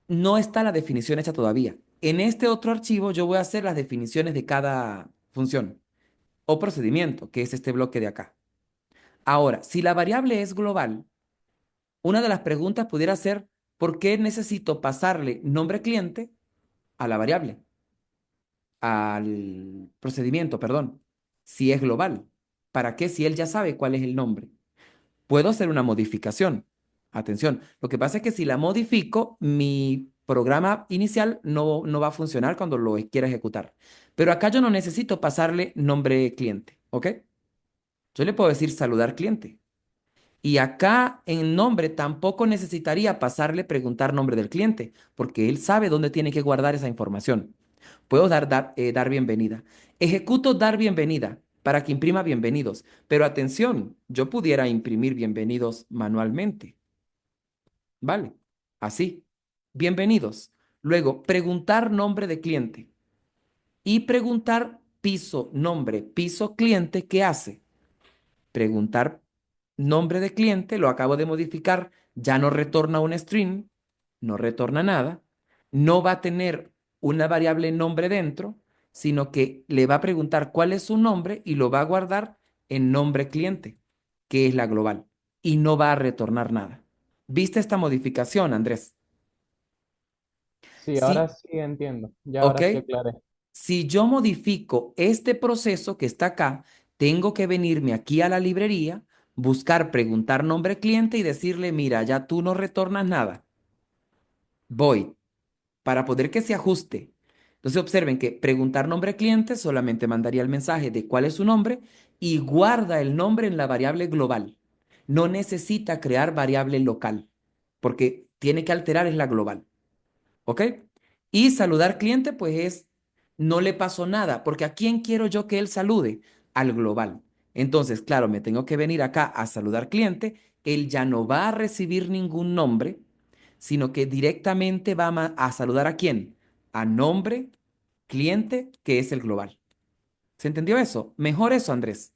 No está la definición hecha todavía. En este otro archivo yo voy a hacer las definiciones de cada función o procedimiento, que es este bloque de acá. Ahora, si la variable es global, una de las preguntas pudiera ser, ¿por qué necesito pasarle nombre cliente a la variable, al procedimiento, perdón, si es global? ¿Para qué si él ya sabe cuál es el nombre? Puedo hacer una modificación. Atención, lo que pasa es que si la modifico, mi programa inicial no va a funcionar cuando lo quiera ejecutar. Pero acá yo no necesito pasarle nombre cliente, ¿ok? Yo le puedo decir saludar cliente. Y acá en nombre tampoco necesitaría pasarle preguntar nombre del cliente, porque él sabe dónde tiene que guardar esa información. Puedo dar bienvenida. Ejecuto dar bienvenida para que imprima bienvenidos. Pero atención, yo pudiera imprimir bienvenidos manualmente. ¿Vale? Así. Bienvenidos. Luego, preguntar nombre de cliente. Y preguntar piso, nombre, piso cliente, ¿qué hace? Preguntar nombre de cliente, lo acabo de modificar, ya no retorna un string, no retorna nada, no va a tener una variable nombre dentro, sino que le va a preguntar cuál es su nombre y lo va a guardar en nombre cliente, que es la global, y no va a retornar nada. ¿Viste esta modificación, Andrés? Sí, ahora Sí, sí entiendo. Ya ¿ok? ahora sí aclaré. Si yo modifico este proceso que está acá, tengo que venirme aquí a la librería, buscar, preguntar nombre cliente y decirle, mira, ya tú no retornas nada. Voy para poder que se ajuste. Entonces observen que preguntar nombre cliente solamente mandaría el mensaje de cuál es su nombre y guarda el nombre en la variable global. No necesita crear variable local porque tiene que alterar es la global. ¿Ok? Y saludar cliente, pues es, no le pasó nada, porque ¿a quién quiero yo que él salude? Al global. Entonces, claro, me tengo que venir acá a saludar cliente, él ya no va a recibir ningún nombre, sino que directamente va a saludar a quién? A nombre cliente, que es el global. ¿Se entendió eso? Mejor eso, Andrés.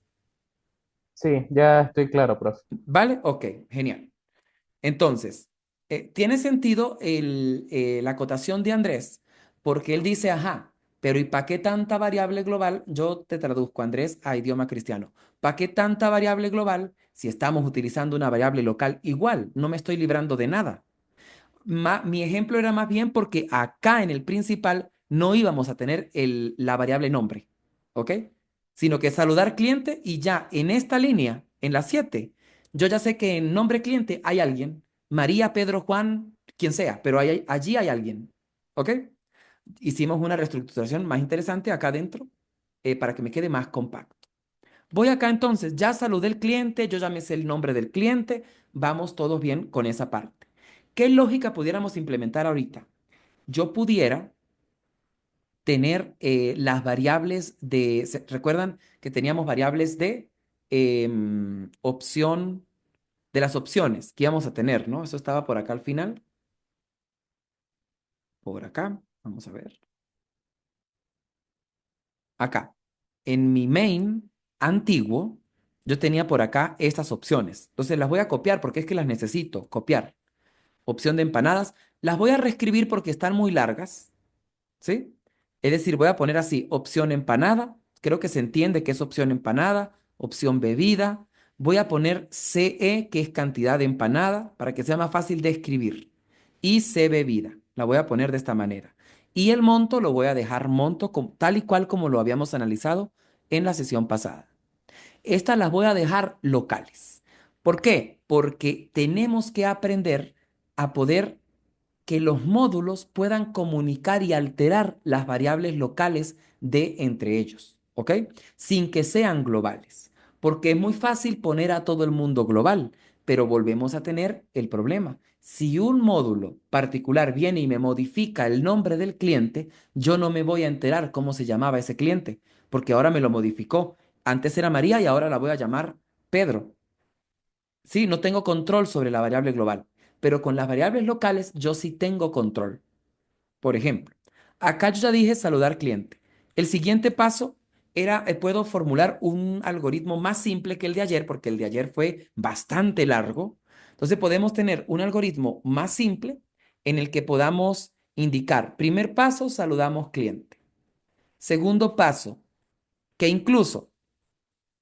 Sí, ya estoy claro, profe. ¿Vale? Ok, genial. Entonces, tiene sentido la acotación de Andrés, porque él dice, ajá, pero ¿y para qué tanta variable global? Yo te traduzco, Andrés, a idioma cristiano. ¿Para qué tanta variable global si estamos utilizando una variable local igual? No me estoy librando de nada. Mi ejemplo era más bien porque acá en el principal no íbamos a tener la variable nombre, ¿ok? Sino que saludar cliente y ya en esta línea, en la 7 yo ya sé que en nombre cliente hay alguien, María, Pedro, Juan, quien sea, pero allí hay alguien, ¿ok? Hicimos una reestructuración más interesante acá adentro para que me quede más compacto. Voy acá entonces, ya saludé el cliente, yo ya me sé el nombre del cliente, vamos todos bien con esa parte. ¿Qué lógica pudiéramos implementar ahorita? Yo pudiera tener las variables ¿recuerdan que teníamos variables de opción, de las opciones que íbamos a tener, ¿no? Eso estaba por acá al final, por acá, vamos a ver. Acá, en mi main, antiguo, yo tenía por acá estas opciones. Entonces las voy a copiar porque es que las necesito copiar. Opción de empanadas. Las voy a reescribir porque están muy largas, ¿sí? Es decir, voy a poner así, opción empanada. Creo que se entiende que es opción empanada. Opción bebida. Voy a poner CE, que es cantidad de empanada, para que sea más fácil de escribir. Y C bebida. La voy a poner de esta manera. Y el monto lo voy a dejar monto tal y cual como lo habíamos analizado en la sesión pasada. Estas las voy a dejar locales. ¿Por qué? Porque tenemos que aprender a poder que los módulos puedan comunicar y alterar las variables locales de entre ellos, ¿ok? Sin que sean globales. Porque es muy fácil poner a todo el mundo global, pero volvemos a tener el problema. Si un módulo particular viene y me modifica el nombre del cliente, yo no me voy a enterar cómo se llamaba ese cliente, porque ahora me lo modificó. Antes era María y ahora la voy a llamar Pedro. Sí, no tengo control sobre la variable global, pero con las variables locales yo sí tengo control. Por ejemplo, acá yo ya dije saludar cliente. El siguiente paso era, puedo formular un algoritmo más simple que el de ayer, porque el de ayer fue bastante largo. Entonces podemos tener un algoritmo más simple en el que podamos indicar, primer paso, saludamos cliente. Segundo paso, que incluso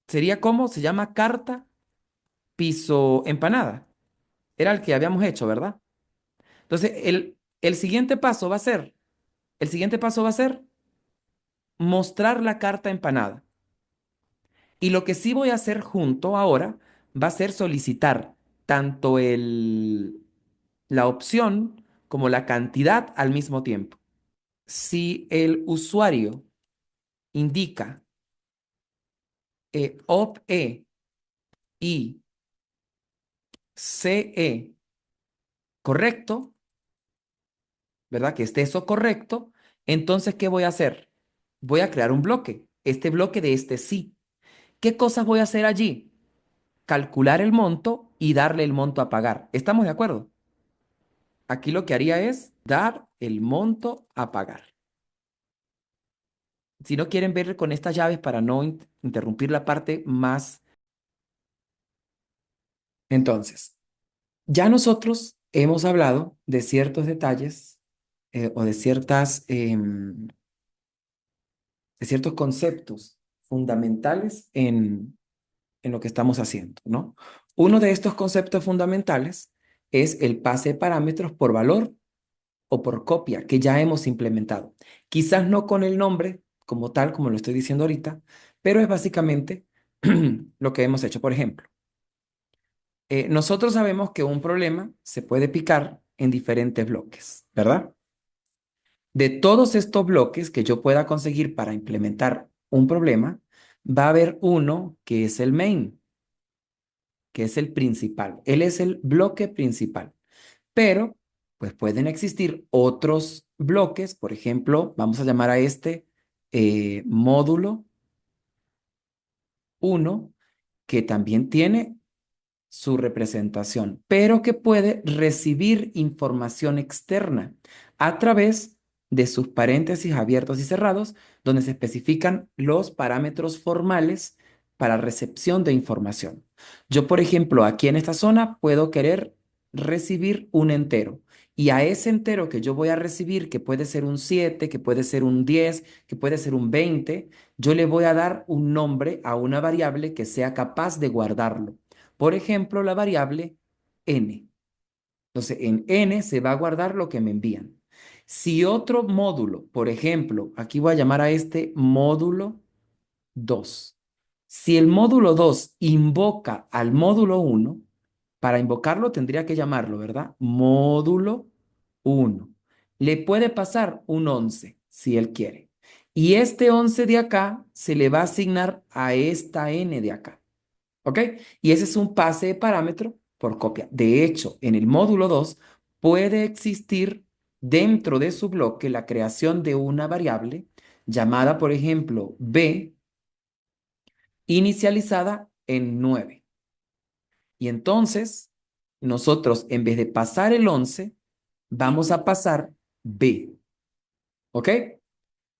sería como se llama carta piso empanada. Era el que habíamos hecho, ¿verdad? Entonces, el siguiente paso va a ser, el siguiente paso va a ser mostrar la carta empanada. Y lo que sí voy a hacer junto ahora va a ser solicitar tanto la opción como la cantidad al mismo tiempo. Si el usuario indica OPE y CE correcto, ¿verdad? Que esté eso correcto, entonces, ¿qué voy a hacer? Voy a crear un bloque, este bloque de este sí. ¿Qué cosas voy a hacer allí? Calcular el monto y darle el monto a pagar. ¿Estamos de acuerdo? Aquí lo que haría es dar el monto a pagar. Si no quieren ver con estas llaves para no interrumpir la parte más. Entonces, ya nosotros hemos hablado de ciertos detalles o de ciertos conceptos fundamentales en lo que estamos haciendo, ¿no? Uno de estos conceptos fundamentales es el pase de parámetros por valor o por copia que ya hemos implementado. Quizás no con el nombre como tal, como lo estoy diciendo ahorita, pero es básicamente lo que hemos hecho. Por ejemplo, nosotros sabemos que un problema se puede picar en diferentes bloques, ¿verdad? De todos estos bloques que yo pueda conseguir para implementar un problema, va a haber uno que es el main, que es el principal. Él es el bloque principal. Pero, pues pueden existir otros bloques. Por ejemplo, vamos a llamar a este módulo uno, que también tiene su representación, pero que puede recibir información externa a través de sus paréntesis abiertos y cerrados, donde se especifican los parámetros formales para recepción de información. Yo, por ejemplo, aquí en esta zona puedo querer recibir un entero. Y a ese entero que yo voy a recibir, que puede ser un 7, que puede ser un 10, que puede ser un 20, yo le voy a dar un nombre a una variable que sea capaz de guardarlo. Por ejemplo, la variable n. Entonces, en n se va a guardar lo que me envían. Si otro módulo, por ejemplo, aquí voy a llamar a este módulo 2. Si el módulo 2 invoca al módulo 1, para invocarlo tendría que llamarlo, ¿verdad? Módulo 1. Le puede pasar un 11 si él quiere. Y este 11 de acá se le va a asignar a esta n de acá. ¿Ok? Y ese es un pase de parámetro por copia. De hecho, en el módulo 2 puede existir dentro de su bloque la creación de una variable llamada, por ejemplo, b inicializada en 9. Y entonces, nosotros en vez de pasar el 11 vamos a pasar b. ¿Ok?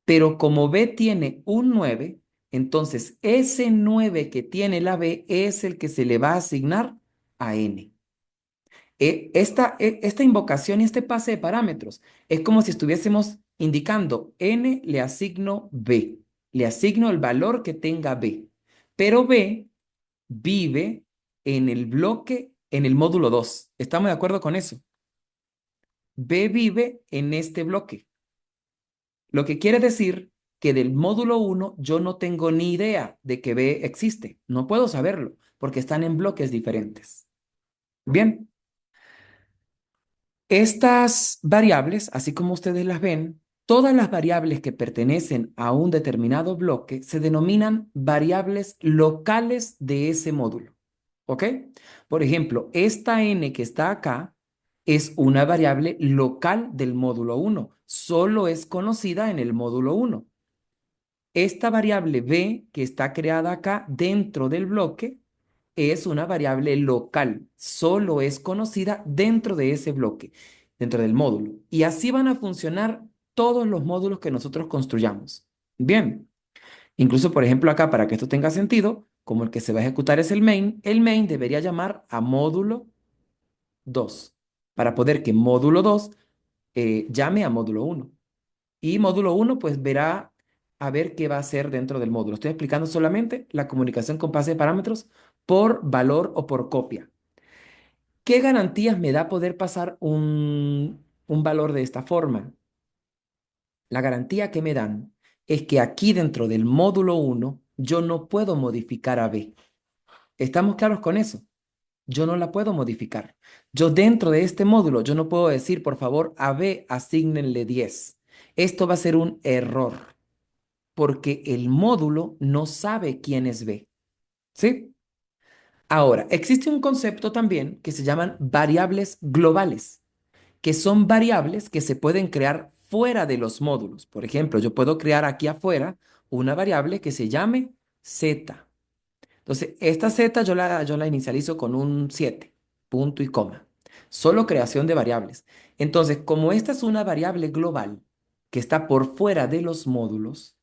Pero como b tiene un 9, Entonces, ese 9 que tiene la B es el que se le va a asignar a N. Esta invocación y este pase de parámetros es como si estuviésemos indicando N le asigno B, le asigno el valor que tenga B, pero B vive en el bloque, en el módulo 2. ¿Estamos de acuerdo con eso? B vive en este bloque, lo que quiere decir que del módulo 1 yo no tengo ni idea de que B existe, no puedo saberlo porque están en bloques diferentes. Bien. Estas variables, así como ustedes las ven, todas las variables que pertenecen a un determinado bloque se denominan variables locales de ese módulo. ¿Ok? Por ejemplo, esta n que está acá es una variable local del módulo 1. Solo es conocida en el módulo 1. Esta variable b que está creada acá dentro del bloque es una variable local, solo es conocida dentro de ese bloque, dentro del módulo. Y así van a funcionar todos los módulos que nosotros construyamos. Bien, incluso por ejemplo acá, para que esto tenga sentido, como el que se va a ejecutar es el main debería llamar a módulo 2, para poder que módulo 2 llame a módulo 1. Y módulo 1 pues verá a ver qué va a hacer dentro del módulo. Estoy explicando solamente la comunicación con base de parámetros por valor o por copia. ¿Qué garantías me da poder pasar un valor de esta forma? La garantía que me dan es que aquí dentro del módulo 1 yo no puedo modificar a B. ¿Estamos claros con eso? Yo no la puedo modificar. Yo dentro de este módulo, yo no puedo decir, por favor, a B asígnenle 10. Esto va a ser un error porque el módulo no sabe quién es B. ¿Sí? Ahora, existe un concepto también que se llaman variables globales, que son variables que se pueden crear fuera de los módulos. Por ejemplo, yo puedo crear aquí afuera una variable que se llame z. Entonces, esta z yo la inicializo con un 7, punto y coma. Solo creación de variables. Entonces, como esta es una variable global que está por fuera de los módulos,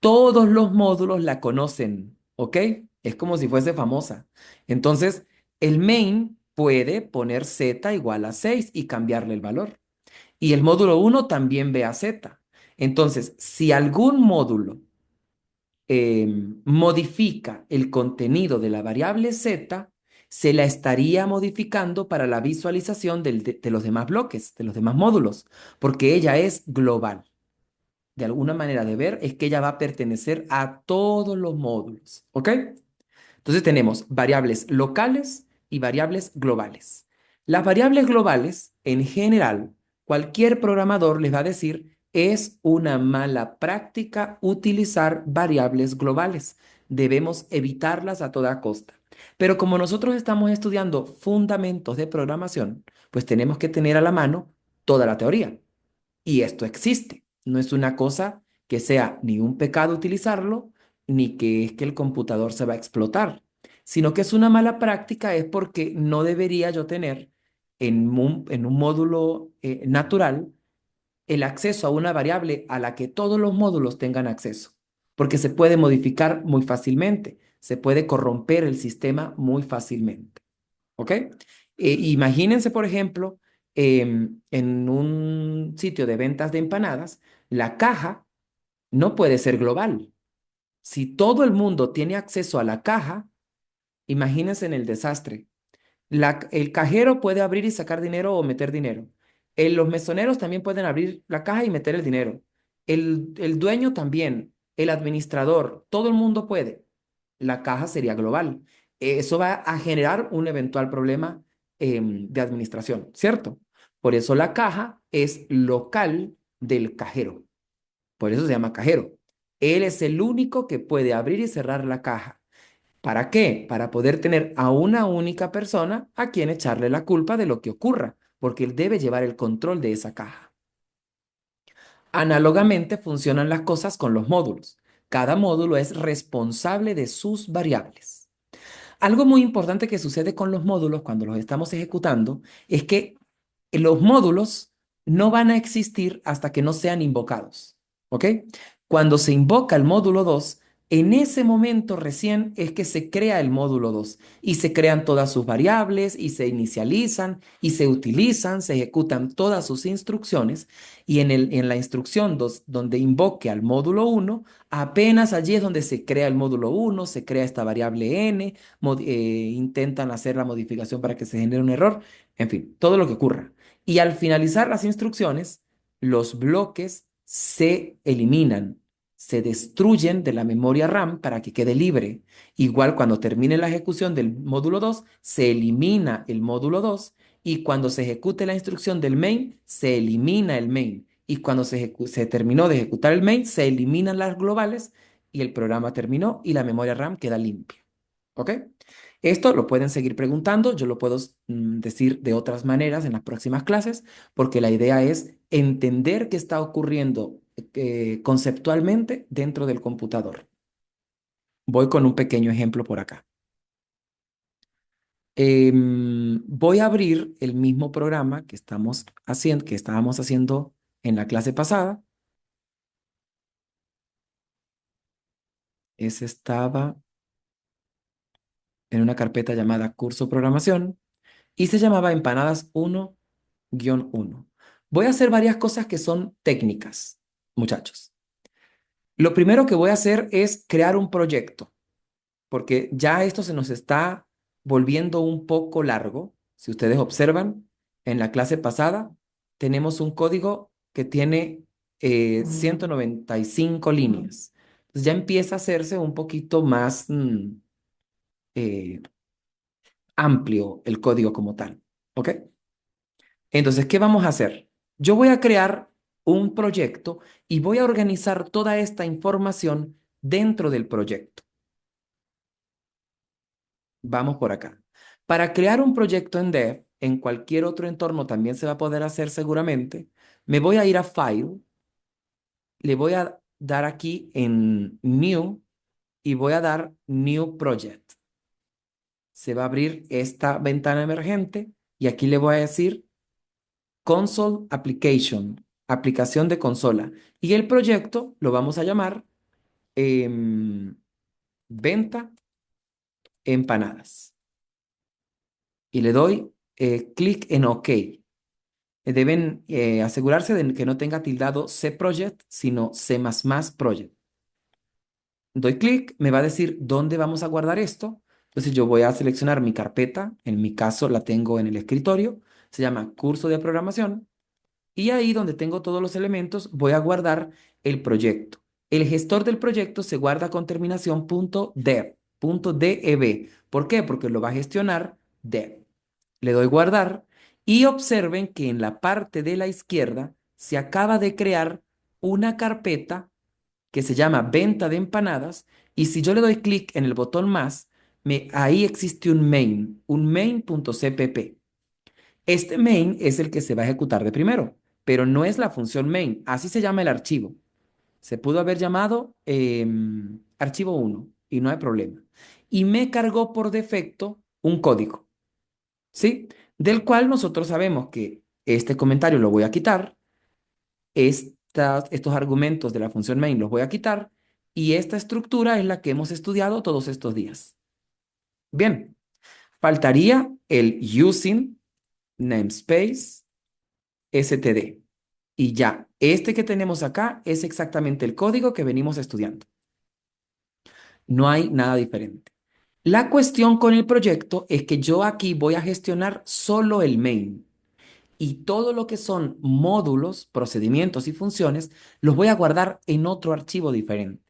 todos los módulos la conocen, ¿ok? Es como si fuese famosa. Entonces, el main puede poner z igual a 6 y cambiarle el valor. Y el módulo 1 también ve a z. Entonces, si algún módulo modifica el contenido de la variable z, se la estaría modificando para la visualización de los demás bloques, de los demás módulos, porque ella es global. De alguna manera de ver es que ella va a pertenecer a todos los módulos, ¿ok? Entonces tenemos variables locales y variables globales. Las variables globales, en general, cualquier programador les va a decir, es una mala práctica utilizar variables globales. Debemos evitarlas a toda costa. Pero como nosotros estamos estudiando fundamentos de programación, pues tenemos que tener a la mano toda la teoría. Y esto existe. No es una cosa que sea ni un pecado utilizarlo, ni que es que el computador se va a explotar, sino que es una mala práctica, es porque no debería yo tener en un módulo natural el acceso a una variable a la que todos los módulos tengan acceso, porque se puede modificar muy fácilmente, se puede corromper el sistema muy fácilmente. ¿Ok? Imagínense, por ejemplo, en un sitio de ventas de empanadas, la caja no puede ser global. Si todo el mundo tiene acceso a la caja, imagínense en el desastre. El cajero puede abrir y sacar dinero o meter dinero. Los mesoneros también pueden abrir la caja y meter el dinero. El dueño también, el administrador, todo el mundo puede. La caja sería global. Eso va a generar un eventual problema de administración, ¿cierto? Por eso la caja es local del cajero. Por eso se llama cajero. Él es el único que puede abrir y cerrar la caja. ¿Para qué? Para poder tener a una única persona a quien echarle la culpa de lo que ocurra, porque él debe llevar el control de esa caja. Análogamente funcionan las cosas con los módulos. Cada módulo es responsable de sus variables. Algo muy importante que sucede con los módulos cuando los estamos ejecutando es que los módulos no van a existir hasta que no sean invocados. ¿Ok? Cuando se invoca el módulo 2, En ese momento recién es que se crea el módulo 2 y se crean todas sus variables y se inicializan y se utilizan, se ejecutan todas sus instrucciones y en la instrucción 2 donde invoque al módulo uno, apenas allí es donde se crea el módulo uno, se crea esta variable n, intentan hacer la modificación para que se genere un error, en fin, todo lo que ocurra. Y al finalizar las instrucciones, los bloques se eliminan, se destruyen de la memoria RAM para que quede libre. Igual cuando termine la ejecución del módulo 2 se elimina el módulo 2 y cuando se ejecute la instrucción del main, se elimina el main. Y cuando se terminó de ejecutar el main, se eliminan las globales y el programa terminó y la memoria RAM queda limpia. ¿Ok? Esto lo pueden seguir preguntando, yo lo puedo decir de otras maneras en las próximas clases, porque la idea es entender qué está ocurriendo conceptualmente dentro del computador. Voy con un pequeño ejemplo por acá. Voy a abrir el mismo programa que estábamos haciendo en la clase pasada. Ese estaba en una carpeta llamada Curso Programación y se llamaba Empanadas 1-1. Voy a hacer varias cosas que son técnicas, muchachos. Lo primero que voy a hacer es crear un proyecto, porque ya esto se nos está volviendo un poco largo. Si ustedes observan, en la clase pasada tenemos un código que tiene 195 líneas. Entonces ya empieza a hacerse un poquito más eh, amplio el código como tal. ¿Ok? Entonces, ¿qué vamos a hacer? Yo voy a crear un proyecto y voy a organizar toda esta información dentro del proyecto. Vamos por acá. Para crear un proyecto en Dev, en cualquier otro entorno también se va a poder hacer seguramente. Me voy a ir a File, le voy a dar aquí en New y voy a dar New Project. Se va a abrir esta ventana emergente y aquí le voy a decir Console Application, aplicación de consola. Y el proyecto lo vamos a llamar Venta Empanadas. Y le doy clic en OK. Deben asegurarse de que no tenga tildado C Project, sino C++ Project. Doy clic, me va a decir dónde vamos a guardar esto. Entonces yo voy a seleccionar mi carpeta, en mi caso la tengo en el escritorio, se llama curso de programación. Y ahí donde tengo todos los elementos, voy a guardar el proyecto. El gestor del proyecto se guarda con terminación .dev, .dev. ¿Por qué? Porque lo va a gestionar dev. Le doy guardar y observen que en la parte de la izquierda se acaba de crear una carpeta que se llama venta de empanadas y si yo le doy clic en el botón más, ahí existe un main.cpp. Este main es el que se va a ejecutar de primero, pero no es la función main, así se llama el archivo. Se pudo haber llamado archivo uno y no hay problema. Y me cargó por defecto un código, ¿sí? Del cual nosotros sabemos que este comentario lo voy a quitar, estos argumentos de la función main los voy a quitar y esta estructura es la que hemos estudiado todos estos días. Bien, faltaría el using namespace std. Y ya, este que tenemos acá es exactamente el código que venimos estudiando. No hay nada diferente. La cuestión con el proyecto es que yo aquí voy a gestionar solo el main y todo lo que son módulos, procedimientos y funciones los voy a guardar en otro archivo diferente.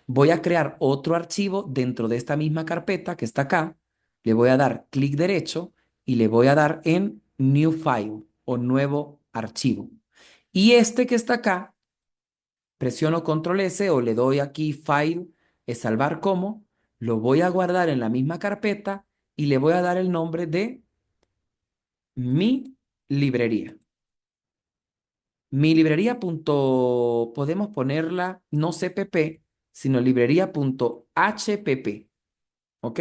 Voy a crear otro archivo dentro de esta misma carpeta que está acá. Le voy a dar clic derecho y le voy a dar en New File o nuevo archivo. Y este que está acá, presiono Control S o le doy aquí File, salvar como, lo voy a guardar en la misma carpeta y le voy a dar el nombre de mi librería. Mi librería podemos ponerla no CPP, sino librería.hpp. ¿Ok?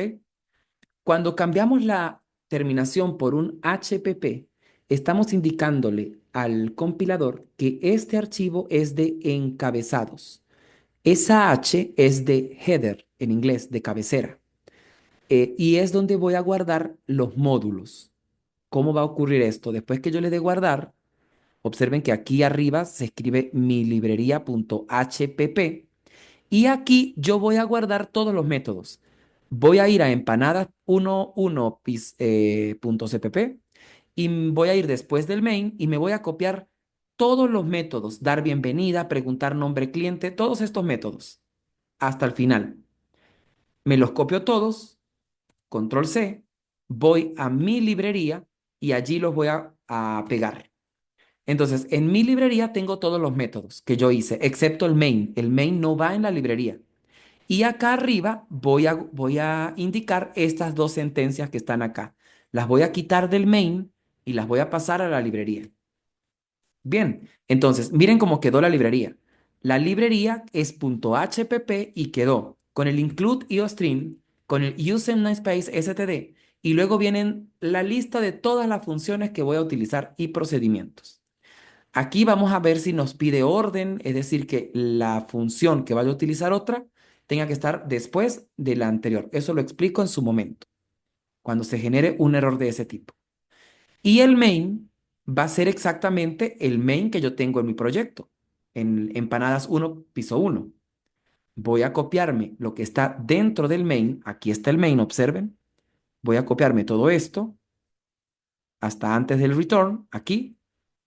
Cuando cambiamos la terminación por un HPP, estamos indicándole al compilador que este archivo es de encabezados. Esa H es de header en inglés, de cabecera. Y es donde voy a guardar los módulos. ¿Cómo va a ocurrir esto? Después que yo le dé guardar, observen que aquí arriba se escribe mi librería.hpp y aquí yo voy a guardar todos los métodos. Voy a ir a empanadas11.cpp y voy a ir después del main y me voy a copiar todos los métodos, dar bienvenida, preguntar nombre cliente, todos estos métodos hasta el final. Me los copio todos, control C, voy a mi librería y allí los voy a pegar. Entonces, en mi librería tengo todos los métodos que yo hice, excepto el main. El main no va en la librería. Y acá arriba voy a indicar estas dos sentencias que están acá. Las voy a quitar del main y las voy a pasar a la librería. Bien, entonces, miren cómo quedó la librería. La librería es .hpp y quedó con el include iostream, con el use namespace std, y luego vienen la lista de todas las funciones que voy a utilizar y procedimientos. Aquí vamos a ver si nos pide orden, es decir, que la función que vaya a utilizar otra tenga que estar después de la anterior. Eso lo explico en su momento, cuando se genere un error de ese tipo. Y el main va a ser exactamente el main que yo tengo en mi proyecto, en empanadas 1, piso 1. Voy a copiarme lo que está dentro del main. Aquí está el main, observen. Voy a copiarme todo esto hasta antes del return, aquí.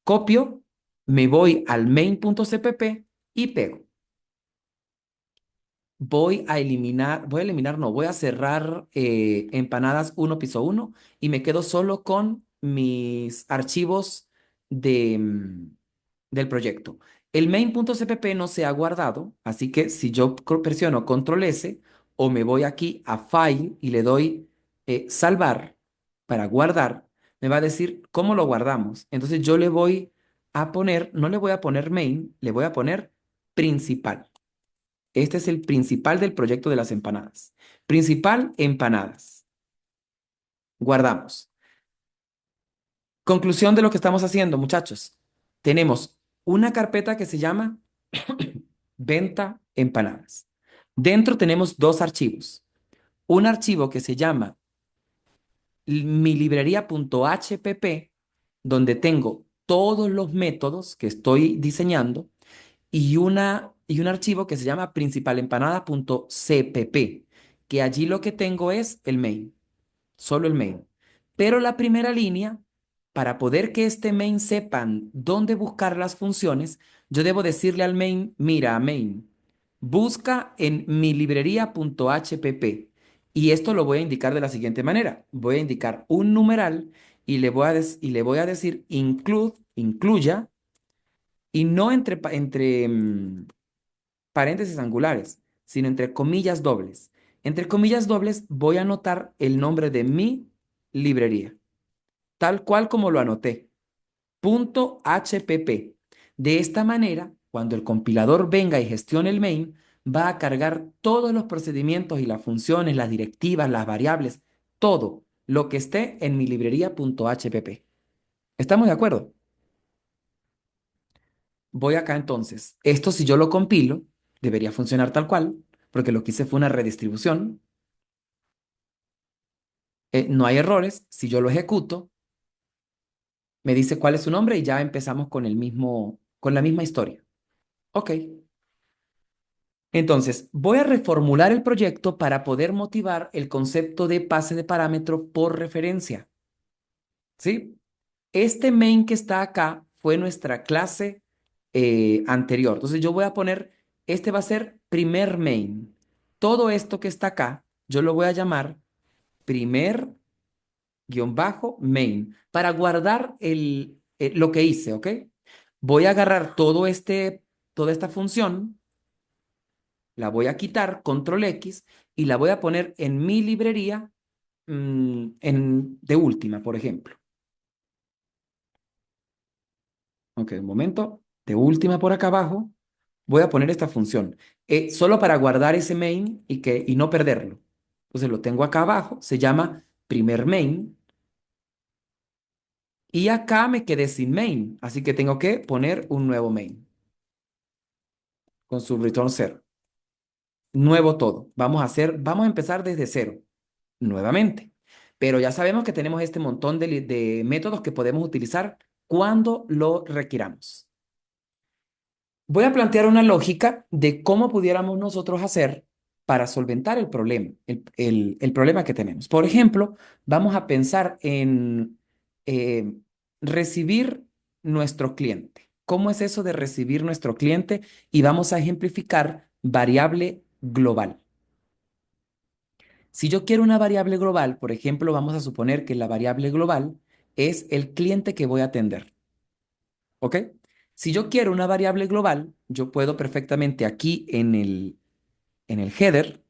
Copio, me voy al main.cpp y pego. No, voy a cerrar empanadas 1, piso 1 y me quedo solo con mis archivos del proyecto. El main.cpp no se ha guardado, así que si yo presiono control S o me voy aquí a File y le doy salvar para guardar, me va a decir cómo lo guardamos. Entonces yo le voy a poner, no le voy a poner main, le voy a poner principal. Este es el principal del proyecto de las empanadas. Principal, empanadas. Guardamos. Conclusión de lo que estamos haciendo, muchachos. Tenemos una carpeta que se llama venta empanadas. Dentro tenemos dos archivos. Un archivo que se llama mi librería.hpp, donde tengo todos los métodos que estoy diseñando, y un archivo que se llama principalempanada.cpp, que allí lo que tengo es el main, solo el main. Pero la primera línea, para poder que este main sepan dónde buscar las funciones, yo debo decirle al main, mira, main, busca en mi librería.hpp. Y esto lo voy a indicar de la siguiente manera. Voy a indicar un numeral y le voy a decir incluya, y no entre paréntesis angulares, sino entre comillas dobles. Entre comillas dobles voy a anotar el nombre de mi librería, tal cual como lo anoté, .hpp. De esta manera, cuando el compilador venga y gestione el main, va a cargar todos los procedimientos y las funciones, las directivas, las variables, todo lo que esté en mi librería.hpp. ¿Estamos de acuerdo? Voy acá entonces. Esto si yo lo compilo, debería funcionar tal cual, porque lo que hice fue una redistribución. No hay errores. Si yo lo ejecuto, me dice cuál es su nombre y ya empezamos con la misma historia. Ok. Entonces, voy a reformular el proyecto para poder motivar el concepto de pase de parámetro por referencia. ¿Sí? Este main que está acá fue nuestra clase anterior. Entonces, yo voy a poner, este va a ser primer main. Todo esto que está acá, yo lo voy a llamar primer guión bajo main para guardar lo que hice, ¿ok? Voy a agarrar toda esta función, la voy a quitar, control X, y la voy a poner en mi librería de última, por ejemplo. Ok, un momento, de última por acá abajo, voy a poner esta función, solo para guardar ese main y no perderlo. Entonces lo tengo acá abajo, se llama primer main. Y acá me quedé sin main, así que tengo que poner un nuevo main con su return 0. nuevo todo. Vamos a empezar desde cero, nuevamente. Pero ya sabemos que tenemos este montón de métodos que podemos utilizar cuando lo requiramos. Voy a plantear una lógica de cómo pudiéramos nosotros hacer para solventar el problema, el problema que tenemos. Por ejemplo, vamos a pensar en eh, recibir nuestro cliente. ¿Cómo es eso de recibir nuestro cliente? Y vamos a ejemplificar variable global. Si yo quiero una variable global, por ejemplo, vamos a suponer que la variable global es el cliente que voy a atender. ¿Ok? Si yo quiero una variable global, yo puedo perfectamente aquí en el header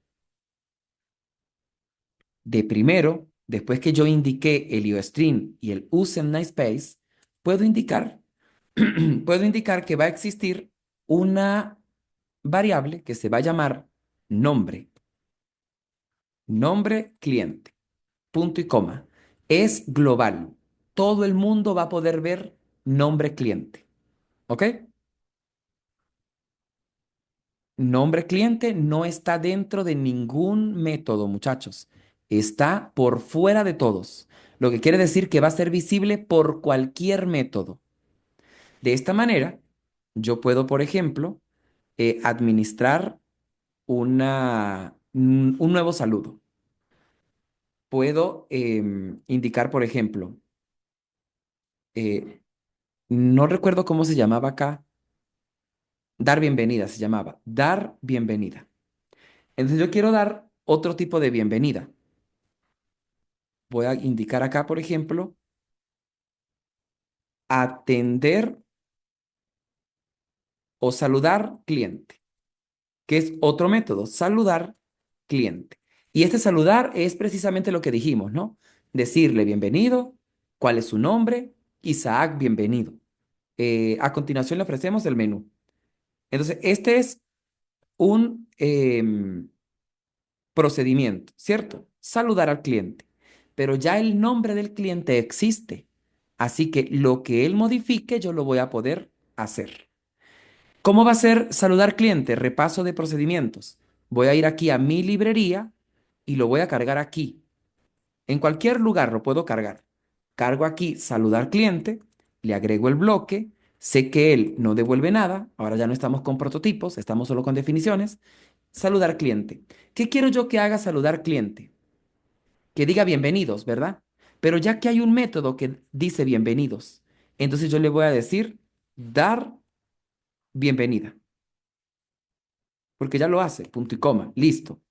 de primero, después que yo indiqué el IOStream y el usem namespace, puedo indicar, puedo indicar que va a existir una variable que se va a llamar nombre, nombre cliente, punto y coma. Es global. Todo el mundo va a poder ver nombre cliente. ¿Ok? Nombre cliente no está dentro de ningún método, muchachos. Está por fuera de todos. Lo que quiere decir que va a ser visible por cualquier método. De esta manera, yo puedo, por ejemplo, administrar un nuevo saludo. Puedo indicar, por ejemplo, eh, no recuerdo cómo se llamaba acá, dar bienvenida se llamaba, dar bienvenida. Entonces yo quiero dar otro tipo de bienvenida. Voy a indicar acá, por ejemplo, atender o saludar cliente, que es otro método, saludar cliente. Y este saludar es precisamente lo que dijimos, ¿no? Decirle bienvenido, cuál es su nombre, Isaac, bienvenido. A continuación le ofrecemos el menú. Entonces, este es un procedimiento, ¿cierto? Saludar al cliente. Pero ya el nombre del cliente existe. Así que lo que él modifique, yo lo voy a poder hacer. ¿Cómo va a ser saludar cliente? Repaso de procedimientos. Voy a ir aquí a mi librería y lo voy a cargar aquí. En cualquier lugar lo puedo cargar. Cargo aquí saludar cliente, le agrego el bloque, sé que él no devuelve nada, ahora ya no estamos con prototipos, estamos solo con definiciones. Saludar cliente. ¿Qué quiero yo que haga saludar cliente? Que diga bienvenidos, ¿verdad? Pero ya que hay un método que dice bienvenidos, entonces yo le voy a decir dar bienvenida, porque ya lo hace, punto y coma, listo.